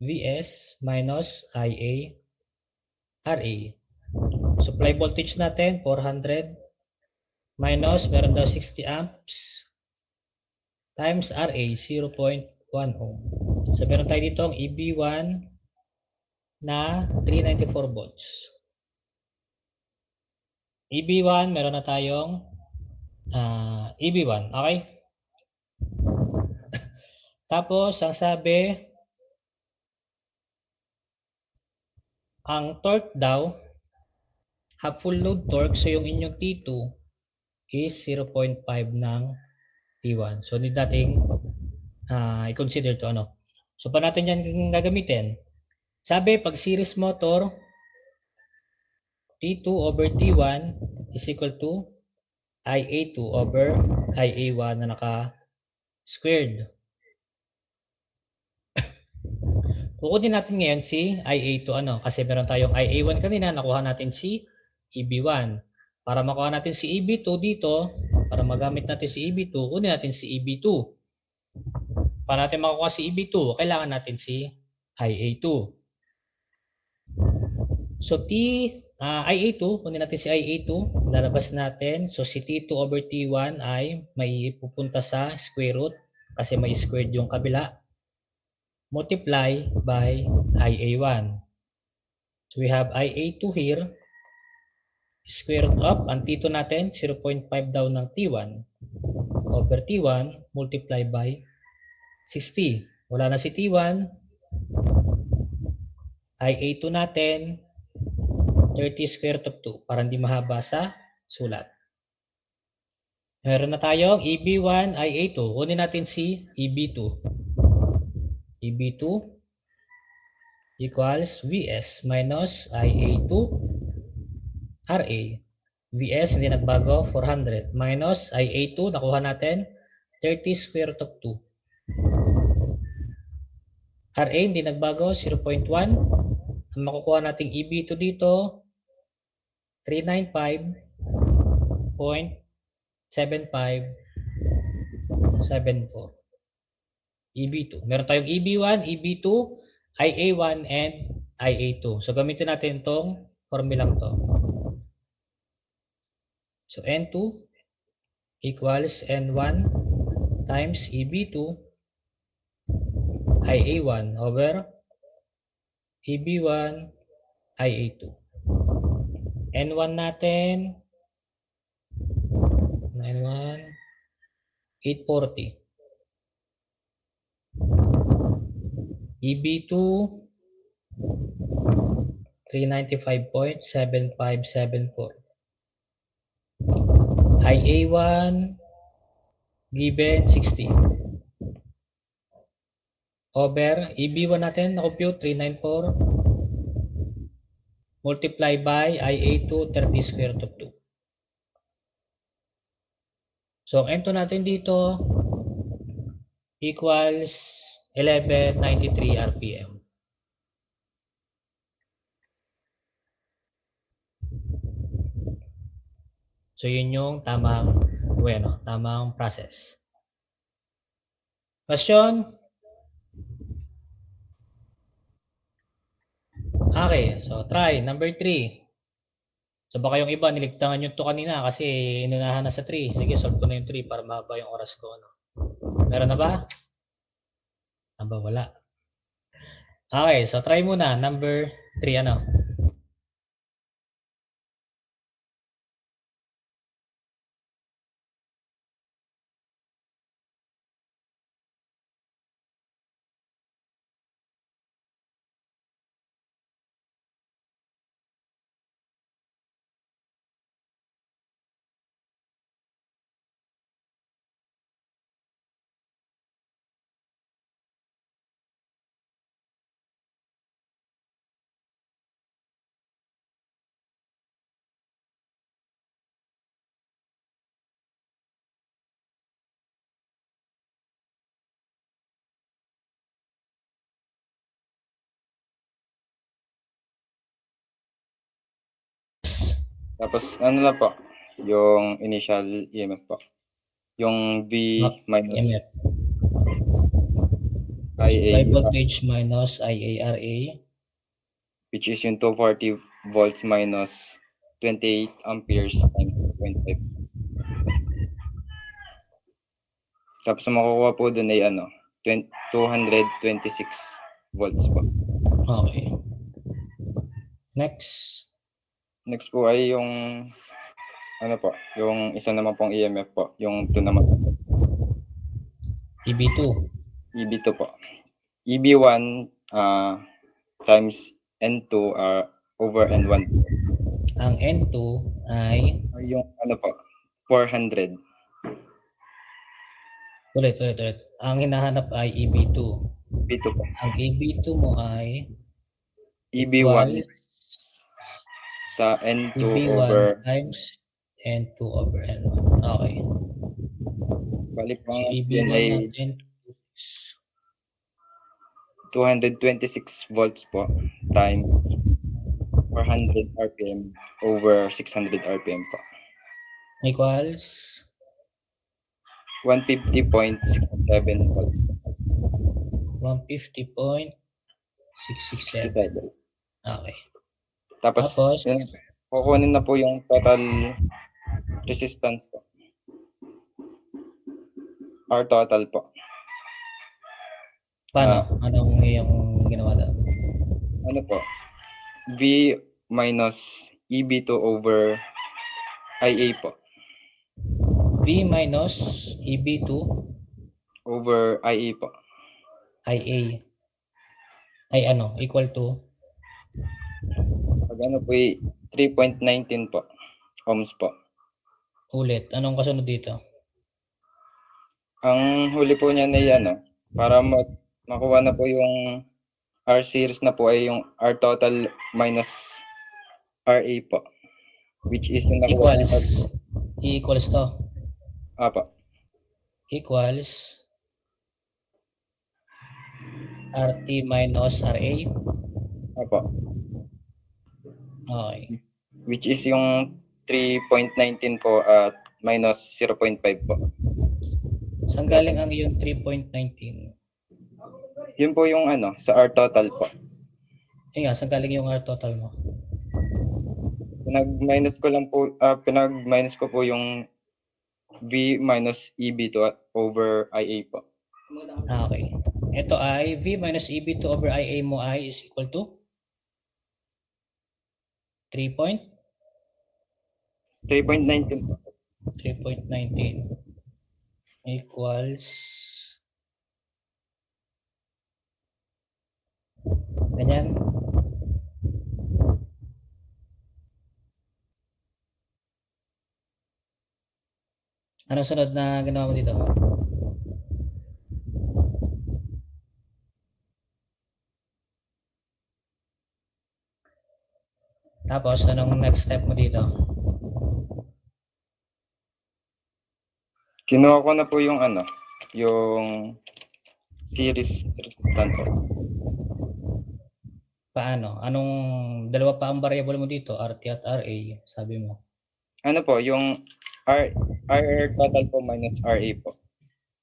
Vs minus Ia Ra. Supply voltage natin 400 minus meron daw 60 amps times Ra 0.1 ohm. So meron tayo dito ang EB1 na 394 volts. EB1 meron na tayong EB1, okay? Tapos ang sabi, ang torque daw half full load torque, so yung inyong T2 is 0.5 ng T1. So need nating i-consider to ano. So paano natin yan gagamitin? Sabi pag series motor T2 over T1 is equal to IA2 over IA1 na naka-squared. Kukunin natin ngayon si IA2 ano, kasi meron tayong IA1 kanina, nakuha natin si EB1. Para makuha natin si EB2 dito, para magamit natin si EB2, kunin natin si EB2. Para natin makuha si EB2, kailangan natin si IA2. So IA2, kunin natin si IA2, lalabas natin. So si T2 over T1 ay may pupunta sa square root kasi may squared yung kabila. Multiply by IA1. So we have IA2 here. Square root of, ang T2 natin, 0.5 daw ng T1 over T1 multiply by 60. Wala na si T1. IA2 natin, 30 square root of 2 para hindi mahaba sa sulat. Meron na tayong EB1, IA2. Kunin natin si EB2. EB2 equals Vs minus IA2 Ra. Vs hindi nagbago, 400 minus IA2 nakuha natin 30 square root of 2. Ra hindi nagbago, 0.1. Ang makukuha nating EB2 dito 395.7574. EB2. Meron tayong EB1, EB2, IA1, and IA2. So gamitin natin itong formulang to. So N2 equals N1 times EB2 IA1 over EB1 IA2. N1 natin N1 840. EB2 395.7574. IA1 given 60 over EB1 natin na-compute 394 multiply by IA2 30 square root of 2. So ang N2 natin dito equals 1193 RPM. So yun yung tamang process. Question? Okay, so try number 3. So baka yung iba niligtangan yung 2 kanina kasi inunahan na sa 3. Sige, solve ko na yung 3 para mahaba yung oras ko. Ano? Meron na ba? Aba, wala. Okay, so try muna number 3 ano. Tapos ano lang po, yung initial EMF po. yung V Back minus EMF. IA, High voltage minus IARA. which is yung 240 volts minus 28 amperes times 2.5. Tapos ang makukuha po dun ay 226 volts po. Okay. Next. Next po ay yung yung isa naman pong EMF po, yung 2 naman. EB2. EB2 po. EB1 times N2 over N1. Ang N2 ay Yung 400. ulit. Ang hinahanap ay EB2. EB2 po. Ang EB2 mo ay EB1 equals sa N2 EB1 over times N2 over N1. Okay. bali po So ang EB1 yan ay natin 226 volts po times 400 RPM over 600 RPM po. equals 150.67 volts. 150.667. 67. Okay. Tapos, Tapos, yun, kukunin na po yung total resistance po. R total po. paano? Anong yung ginawa doon? Po? V minus EB2 over IA po. V minus EB2 Over IA po. IA ay equal to Pag po 3.19 po. Ohms po. ulit. Anong kasunod dito? Ang huli po niya na para makuha na po yung R series na po ay yung R total minus RA po. Which is yung nakuha Equals. I-equals to. Apa. Equals RT minus RA. Apa. Okay. Which is yung 3.19 po at minus 0.5 po. Saan galing ang yung 3.19? Yun po yung sa R total po. Nga, saan galing yung R total mo? Pinag-minus ko po yung V minus EB2 over IA po. Okay. Ito ay V minus EB2 over IA mo ay is equal to 3.19 3.19 po. equals ganyan. Anong sunod na ginawa mo dito? Tapos, anong next step mo dito? Kinuha ko na po yung yung series resistant po. Paano? Anong dalawa pa ang variable mo dito? RT at RA, sabi mo. Yung R total po minus RA po.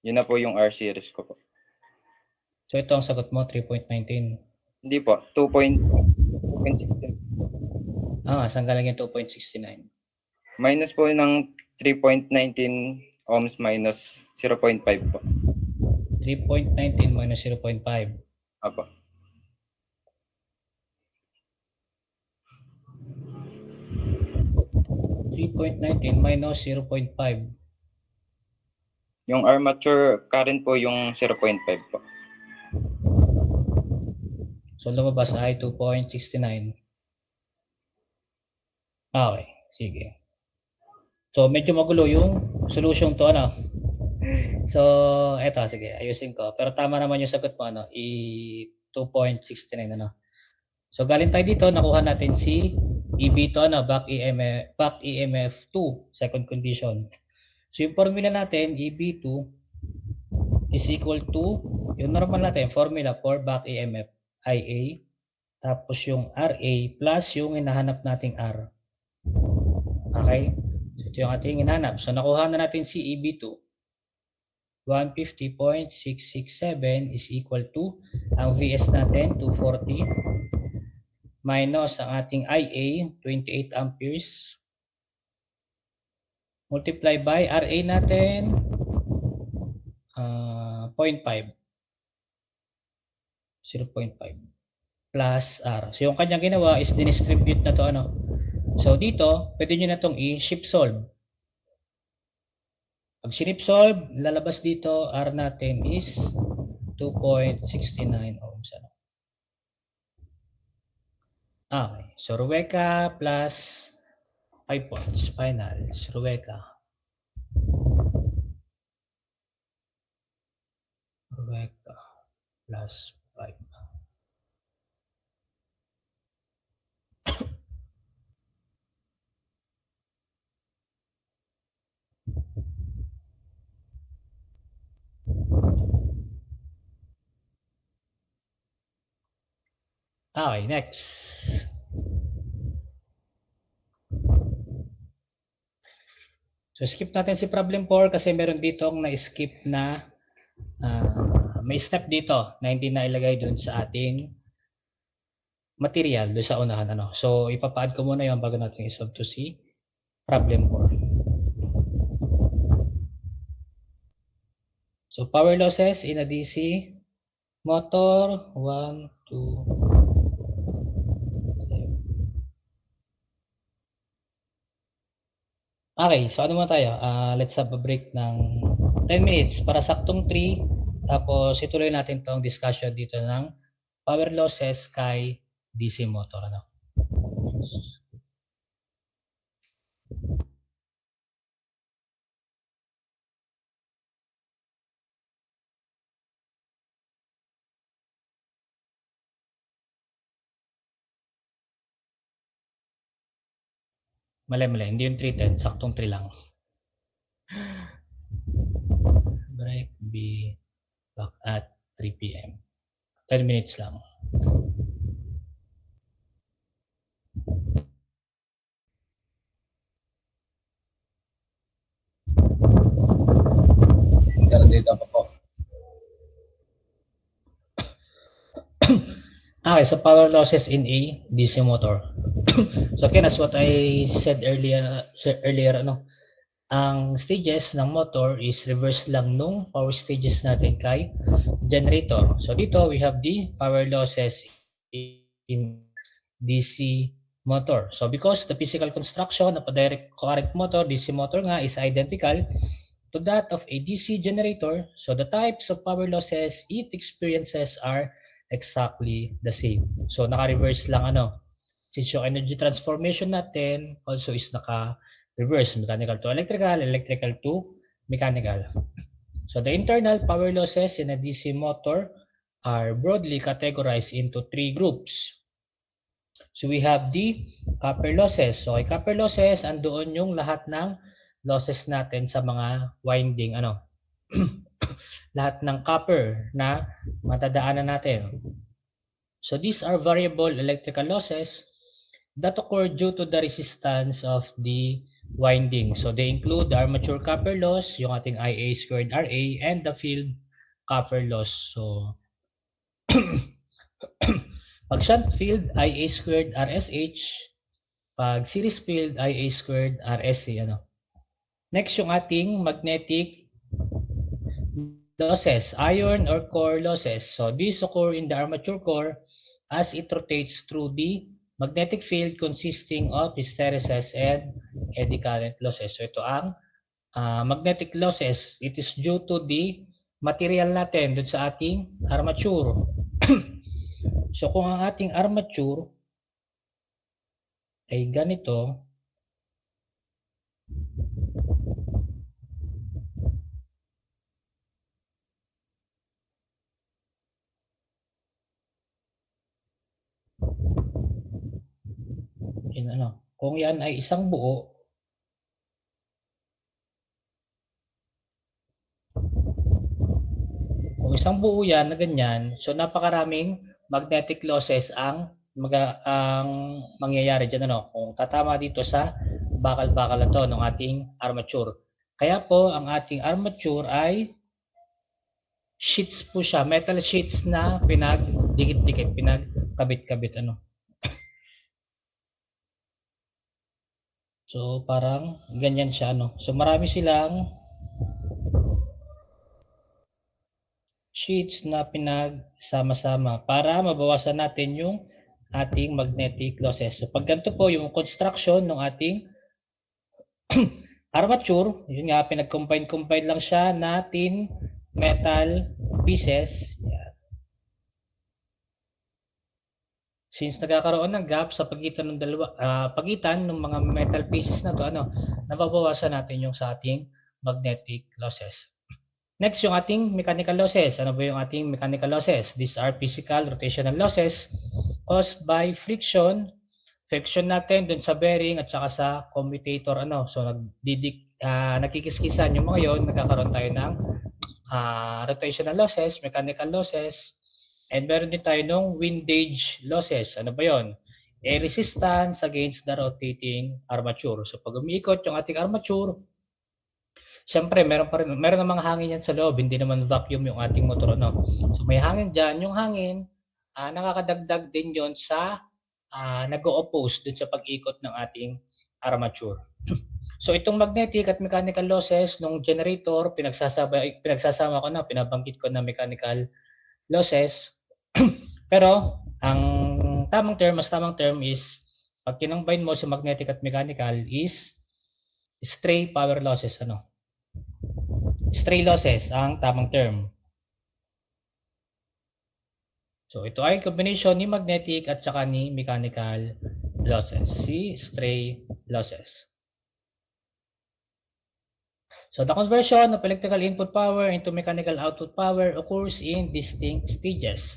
Yun na po yung R series ko po. So, ito ang sagot mo, 3.19. Hindi po, 2.16. Saan galing yung 2.69? Minus po ng 3.19 ohms minus 0.5 po. 3.19 minus 0.5. Apo. minus 0.5. Yung armature current po yung 0.5 po. So, lumabas ay 2.69. Okay, sige. So, medyo magulo yung solution to, So, eto, sige, ayusin ko. Pero tama naman yung sagot mo, 2.69, So, galing tayo dito, nakuha natin si EB2, back EMF 2, second condition. So, yung formula natin, EB2 is equal to, yung normal natin, formula for back EMF, IA, tapos yung RA plus yung hinahanap nating R. Okay? So, ito yung ating hinahanap. So, nakuha na natin si EB2. 150.667 is equal to, ang VS natin, 240, minus ang ating IA, 28 amperes, multiply by RA natin, 0.5. 0.5 plus R. So yung kanyang ginawa is dinistribute na to ano. So dito, pwede nyo na itong i-shift solve. Pag shift solve, lalabas dito, R natin is 2.69 ohms. Ano. Okay. So Rueca plus 5 volts. Final. Rueca. Rueca plus 5. Okay, next. So skip natin si problem 4 kasi meron dito ang na-skip na may step dito na hindi na ilagay dun sa ating material doon sa unahan. Ano. So ipapa-add ko muna yung bago natin isolve to si problem 4. So power losses in a DC motor 1, 2, okay, so ano muna tayo? Let's have a break ng 10 minutes para saktong 3. Tapos ituloy natin tong discussion dito ng power losses kay DC motor. Ano? Mali. Hindi yung 310. Saktong 3 lang. Break be back at 3 p.m. 10 minutes lang. Data pa po. Okay, so power losses in a DC motor. So again, as what I said earlier, ano, ang stages ng motor is reverse lang nung power stages natin kay generator. So dito we have the power losses in DC motor. So because the physical construction of a direct current motor, DC motor nga, is identical to that of a DC generator, so the types of power losses it experiences are exactly the same. So naka-reverse lang ano. Since yung energy transformation natin also is naka-reverse, mechanical to electrical, electrical to mechanical. So the internal power losses in a DC motor are broadly categorized into 3 groups. So we have the copper losses. So ay copper losses, andoon yung lahat ng losses natin sa mga winding ano. Lahat ng copper na matadaanan natin. So these are variable electrical losses that occur due to the resistance of the winding. So they include the armature copper loss, yung ating IA squared RA, and the field copper loss. So pag shunt field, IA squared RSH. Pag series field, IA squared RSC. Ano? Next, yung ating magnetic losses, iron or core losses. So these occur in the armature core as it rotates through the magnetic field consisting of hysteresis and eddy current losses. So ito ang magnetic losses. It is due to the material natin dun sa ating armature. So kung ang ating armature ay ganito, kung yan ay isang buo, kung isang buo yan na ganyan, so napakaraming magnetic losses ang mangyayari dyan. Ano? Kung tatama dito sa bakal-bakal na to ng ating armature. Kaya po, ang ating armature ay sheets po siya, metal sheets na pinagdikit-dikit, pinagkabit-kabit ano. So parang ganyan siya ano. So marami silang sheets na pinagsama-sama para mabawasan natin yung ating magnetic losses. So pag ganito po yung construction ng ating armature, yun nga pinag-combine lang siya na tin metal pieces. Yan. Since nagkakaroon ng gap sa pagitan ng pagitan ng mga metal pieces na to, nababawasan natin yung sa ating magnetic losses. Next, yung ating mechanical losses. Ano ba yung ating mechanical losses? These are physical rotational losses caused by friction. Friction natin dun sa bearing at saka sa commutator ano. So nagkikiskisan yung mga yon, nagkakaroon tayo ng rotational losses, mechanical losses. And meron din tayo ng windage losses. Ano ba yon? Air resistance against the rotating armature. So pag umiikot yung ating armature, siyempre meron namang hangin yan sa loob, hindi naman vacuum yung ating motor no. So may hangin diyan, yung hangin nakakadagdag din yon sa nag-o-oppose dun sa pag-ikot ng ating armature. So itong magnetic at mechanical losses nung generator, pinagsasama ko na, pinabanggit ko na mechanical losses. Pero ang mas tamang term is pag kinambine mo sa magnetic at mechanical is stray power losses ano. Stray losses ang tamang term. So ito ay combination ni magnetic at saka ni mechanical losses, si stray losses. So the conversion of electrical input power into mechanical output power occurs in distinct stages,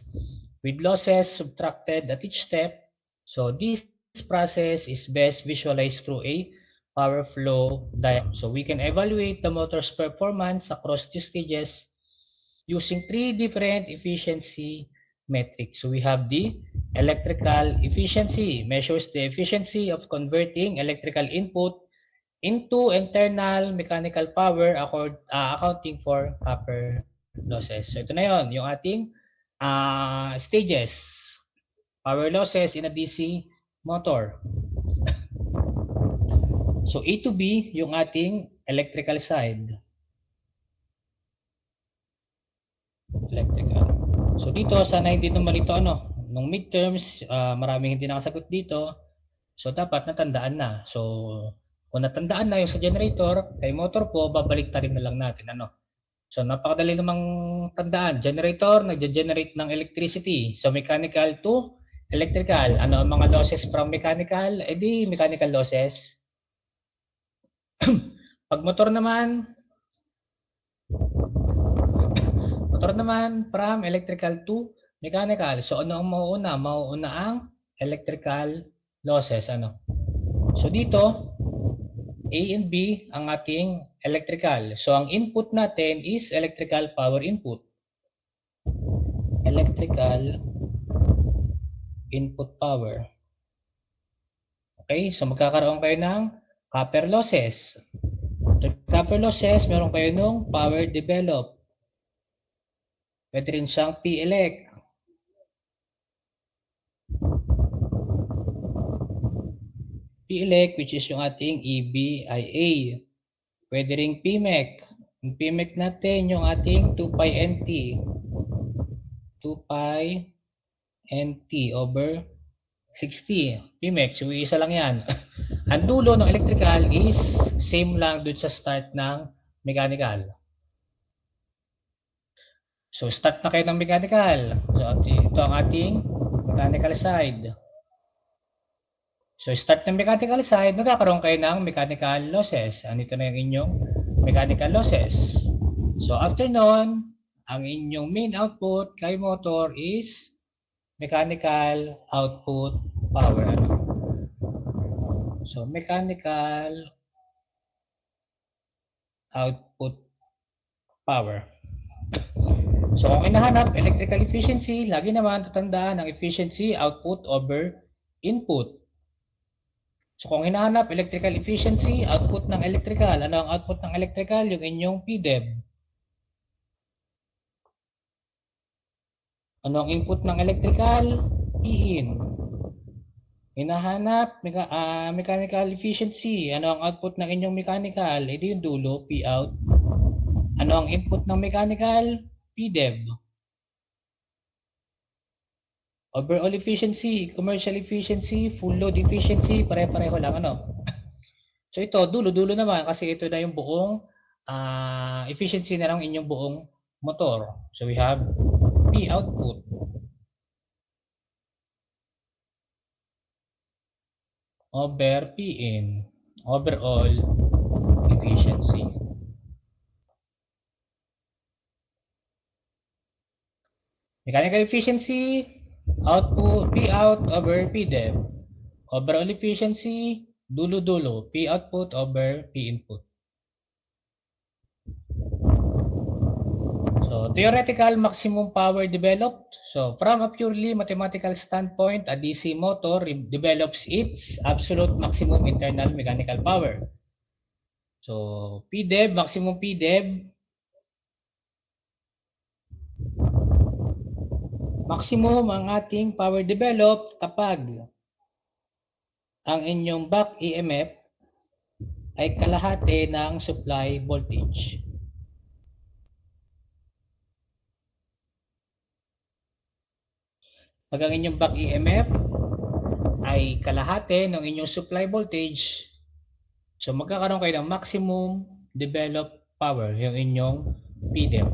with losses subtracted at each step. So this process is best visualized through a power flow diagram. So we can evaluate the motor's performance across these stages using 3 different efficiency metrics. So we have the electrical efficiency, measures the efficiency of converting electrical input into internal mechanical power accounting for copper losses. So ito na yon, yung ating stages. Power losses in a DC motor. So A to B yung ating electrical side. Electrical. So dito sana hindi naman ito nung midterms maraming hindi nakasagot dito. So dapat natandaan na. So kung natandaan na yung sa generator, kay motor po babaliktarin na lang natin So napakadali namang tandaan. Generator nagge-generate ng electricity. So mechanical to electrical. Ano ang mga losses from mechanical? Di mechanical losses. Pag motor naman from electrical to mechanical. So ano ang mauuna? Mauuna ang electrical losses So dito A and B ang ating electrical. So ang input natin is electrical power input. Electrical input power. Okay, so magkakaroon kayo ng copper losses. The copper losses, meron kayo nung power develop. Pwede rin siyang P-elect. P-elect, which is yung ating EBIA. Pwede rin PMEC. Yung PMEC natin, yung ating 2pi NT. 2pi NT over 60. PMEC, so isa lang yan. Ang dulo ng electrical is same lang dun sa start ng mechanical. So start na kayo ng mechanical. So ito ang ating mechanical side. So start ng mechanical side, magkakaroon kayo ng mechanical losses. Andito na yung inyong mechanical losses. So after nun, ang inyong main output kay motor is mechanical output power. So mechanical output power. So kung hinahanap electrical efficiency, lagi naman tatandaan ang efficiency output over input. So kung hinahanap electrical efficiency, output ng electrical. Ano ang output ng electrical? Yung inyong PDEV. Ano ang input ng electrical? Pin. Hinahanap mechanical efficiency. Ano ang output ng inyong mechanical? Ito yung dulo, P out. Ano ang input ng mechanical? PDEV. Overall efficiency, commercial efficiency, full load efficiency, pare-pareho lang ano. So ito, dulo-dulo naman kasi ito na yung buong efficiency na lang inyong buong motor. So we have P output over Pin, overall efficiency. Mechanical efficiency, output P out over PDEV. Overall efficiency, dulo-dulo, P output over P input. So, theoretical maximum power developed. So, from a purely mathematical standpoint, a DC motor develops its absolute maximum internal mechanical power. So, PDEV, maximum PDEV, maximum ang ating power developed kapag ang inyong back EMF ay kalahati ng supply voltage. Pag ang inyong back EMF ay kalahati ng inyong supply voltage, so magkakaroon kayo ng maximum developed power, yung inyong PDEV.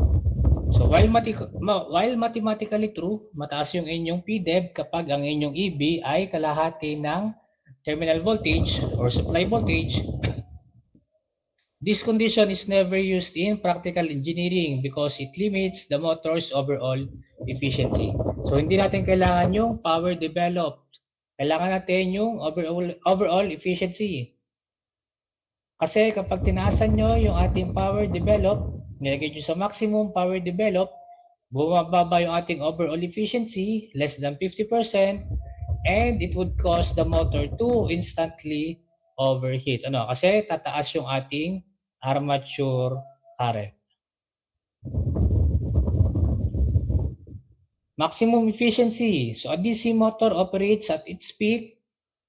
So while mathematically true, mataas yung inyong PDEV kapag ang inyong EB ay kalahati ng terminal voltage or supply voltage. This condition is never used in practical engineering because it limits the motor's overall efficiency. So hindi natin kailangan yung power developed. Kailangan natin yung overall efficiency. Kasi kapag tinaasan nyo yung ating power developed, nilagay nyo sa maximum power developed, bumababa yung ating overall efficiency, less than 50%, and it would cause the motor to instantly overheat. Ano? Kasi tataas yung ating armature current. Maximum efficiency. So a DC motor operates at its peak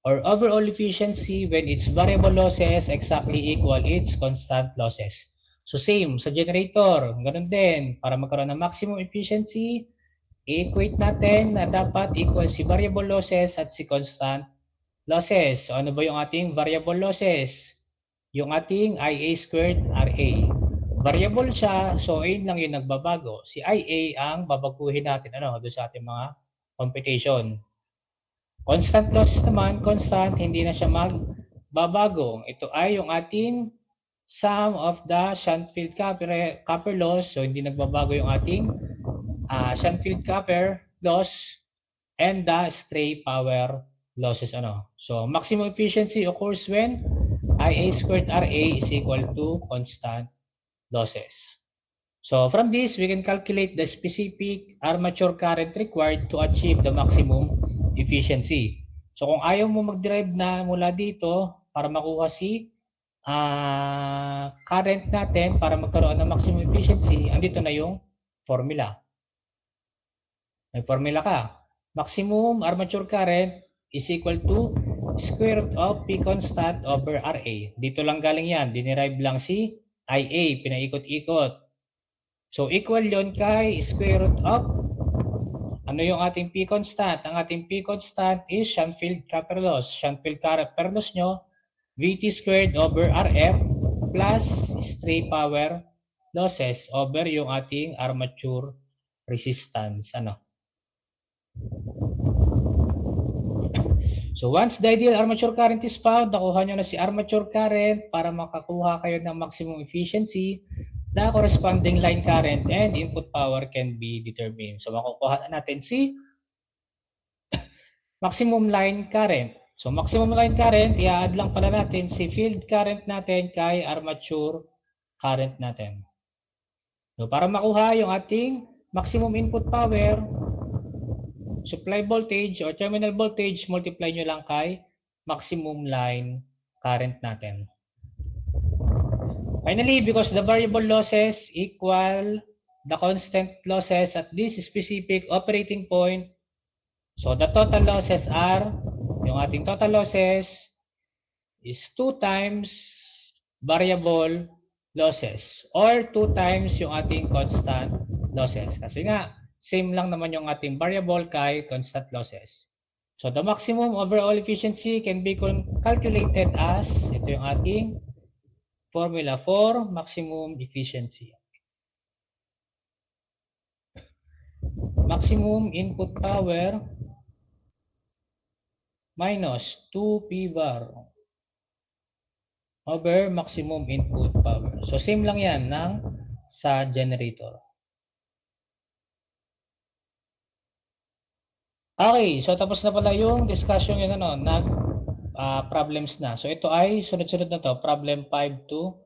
or overall efficiency when its variable losses exactly equal its constant losses. So same sa generator, ganun din. Para magkaroon ng maximum efficiency, i-equate natin na dapat equal si variable losses at si constant losses. So ano ba yung ating variable losses? Yung ating IA squared RA. Variable siya, so ayun lang yung nagbabago. Si IA ang babaguhin natin doon sa ating mga computation. Constant losses naman, constant, hindi na siya magbabago. Ito ay yung ating sum of the shunt field copper loss. So hindi nagbabago yung ating shunt field copper loss and the stray power losses. So maximum efficiency occurs when IA squared RA is equal to constant losses. So from this, we can calculate the specific armature current required to achieve the maximum efficiency. So kung ayaw mo mag-derive na mula dito para makuha si current natin para magkaroon ng maximum efficiency, andito na yung formula. May formula ka. Maximum armature current is equal to square root of P constant over RA. Dito lang galing yan. Dinerive lang si IA. Pinaikot-ikot. So equal yon kay square root of ano yung ating P constant? Ang ating P constant is shunt field copper loss. Shunt field copper loss nyo, VT squared over RF plus stray power losses over yung ating armature resistance. So once the ideal armature current is found, nakuha nyo na si armature current para makakuha kayo ng maximum efficiency, the corresponding line current and input power can be determined. So makukuha natin si maximum line current. So maximum line current, i-add lang pala natin si field current natin kay armature current natin. So para makuha yung ating maximum input power, supply voltage or terminal voltage, multiply nyo lang kay maximum line current natin. Finally, because the variable losses equal the constant losses at this specific operating point. So the total losses are, yung ating total losses is 2 times variable losses or 2 times yung ating constant losses. Kasi nga, same lang naman yung ating variable kay constant losses. So the maximum overall efficiency can be calculated as, ito yung ating formula for maximum efficiency. Maximum input power minus 2P bar over maximum input power. So same lang yan ng sa generator. Okay, so tapos na pala yung discussion yung problems na. So ito ay sunod-sunod na to, problem 5 to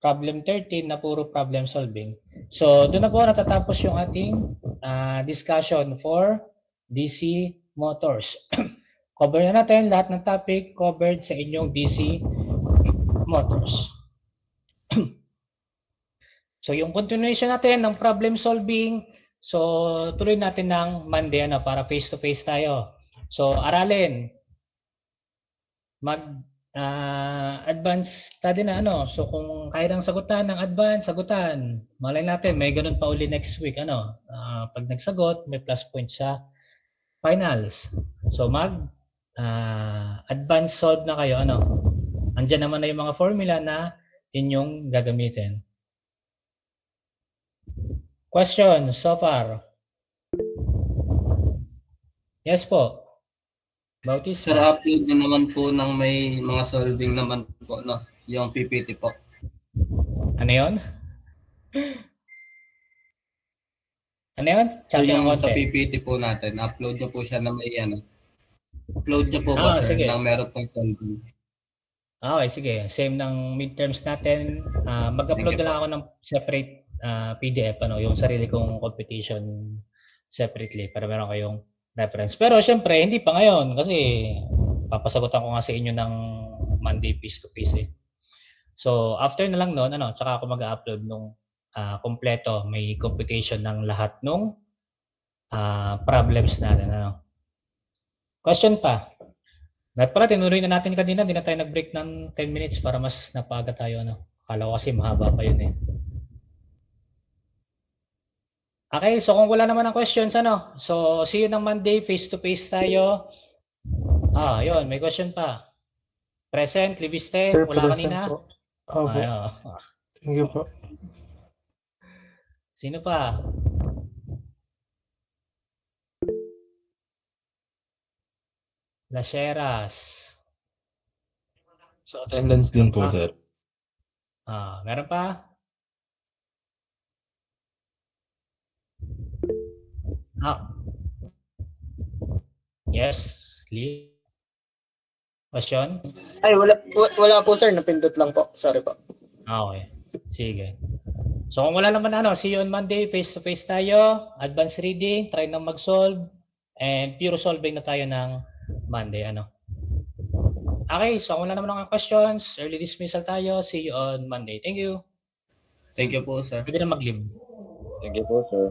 problem 13 na puro problem solving. So doon na po natatapos yung ating discussion for DC motors. Cover na natin lahat ng topic covered sa inyong DC motors. So yung continuation natin ng problem solving, so tuloy natin ng Monday para face to face tayo. So aralin advance study na So kung kaya nang sagutan ng advance, sagutan. Malay natin may ganun pa uli next week pag nagsagot, may plus points sa finals. So advance solve na kayo Andiyan naman na yung mga formula na inyong gagamitin. Question so far? Yes po. Bautista. Sir, upload na naman po ng may mga solving naman po, yung PPT po. Ano yun? Ano yun? So Chat ng yung sa konti. PPT po natin, upload na po siya na may Upload niya po ba, sir, sige. ng meron pong solving? Okay, sige. Same ng midterms natin. Mag-upload Thank you na lang ako ng separate PDF, yung sarili kong competition separately para meron kayong reference. Pero syempre, hindi pa ngayon kasi papasagutan ko nga sa inyo ng Monday face to face So, after na lang noon, tsaka ako mag-upload nung kompleto, may computation ng lahat nung problems natin, Question pa? Dapat pala, tinuloy na natin kanina, hindi na tayo nag-break ng 10 minutes para mas napaga tayo, Akala ko kasi mahaba pa yun Okay, so kung wala naman ng questions, So, see you ng Monday, face-to-face tayo. Yun, may question pa. Present, Libiste, Sir, wala present kanina? po. Opo. Thank you po. Sino pa? Laseras. Sa attendance din po, sir. Meron pa? Yes, Lee. Question? Ay, wala po sir, napindot lang po. Sorry po. Okay. Sige. So kung wala naman see you on Monday, face to face tayo, advanced reading, try nang mag-solve, and pure solving na tayo ng Monday, Okay, so kung wala naman ng questions, early dismissal tayo, see you on Monday. Thank you. Thank you po, sir. Pwede na mag-leave. Thank you po, sir.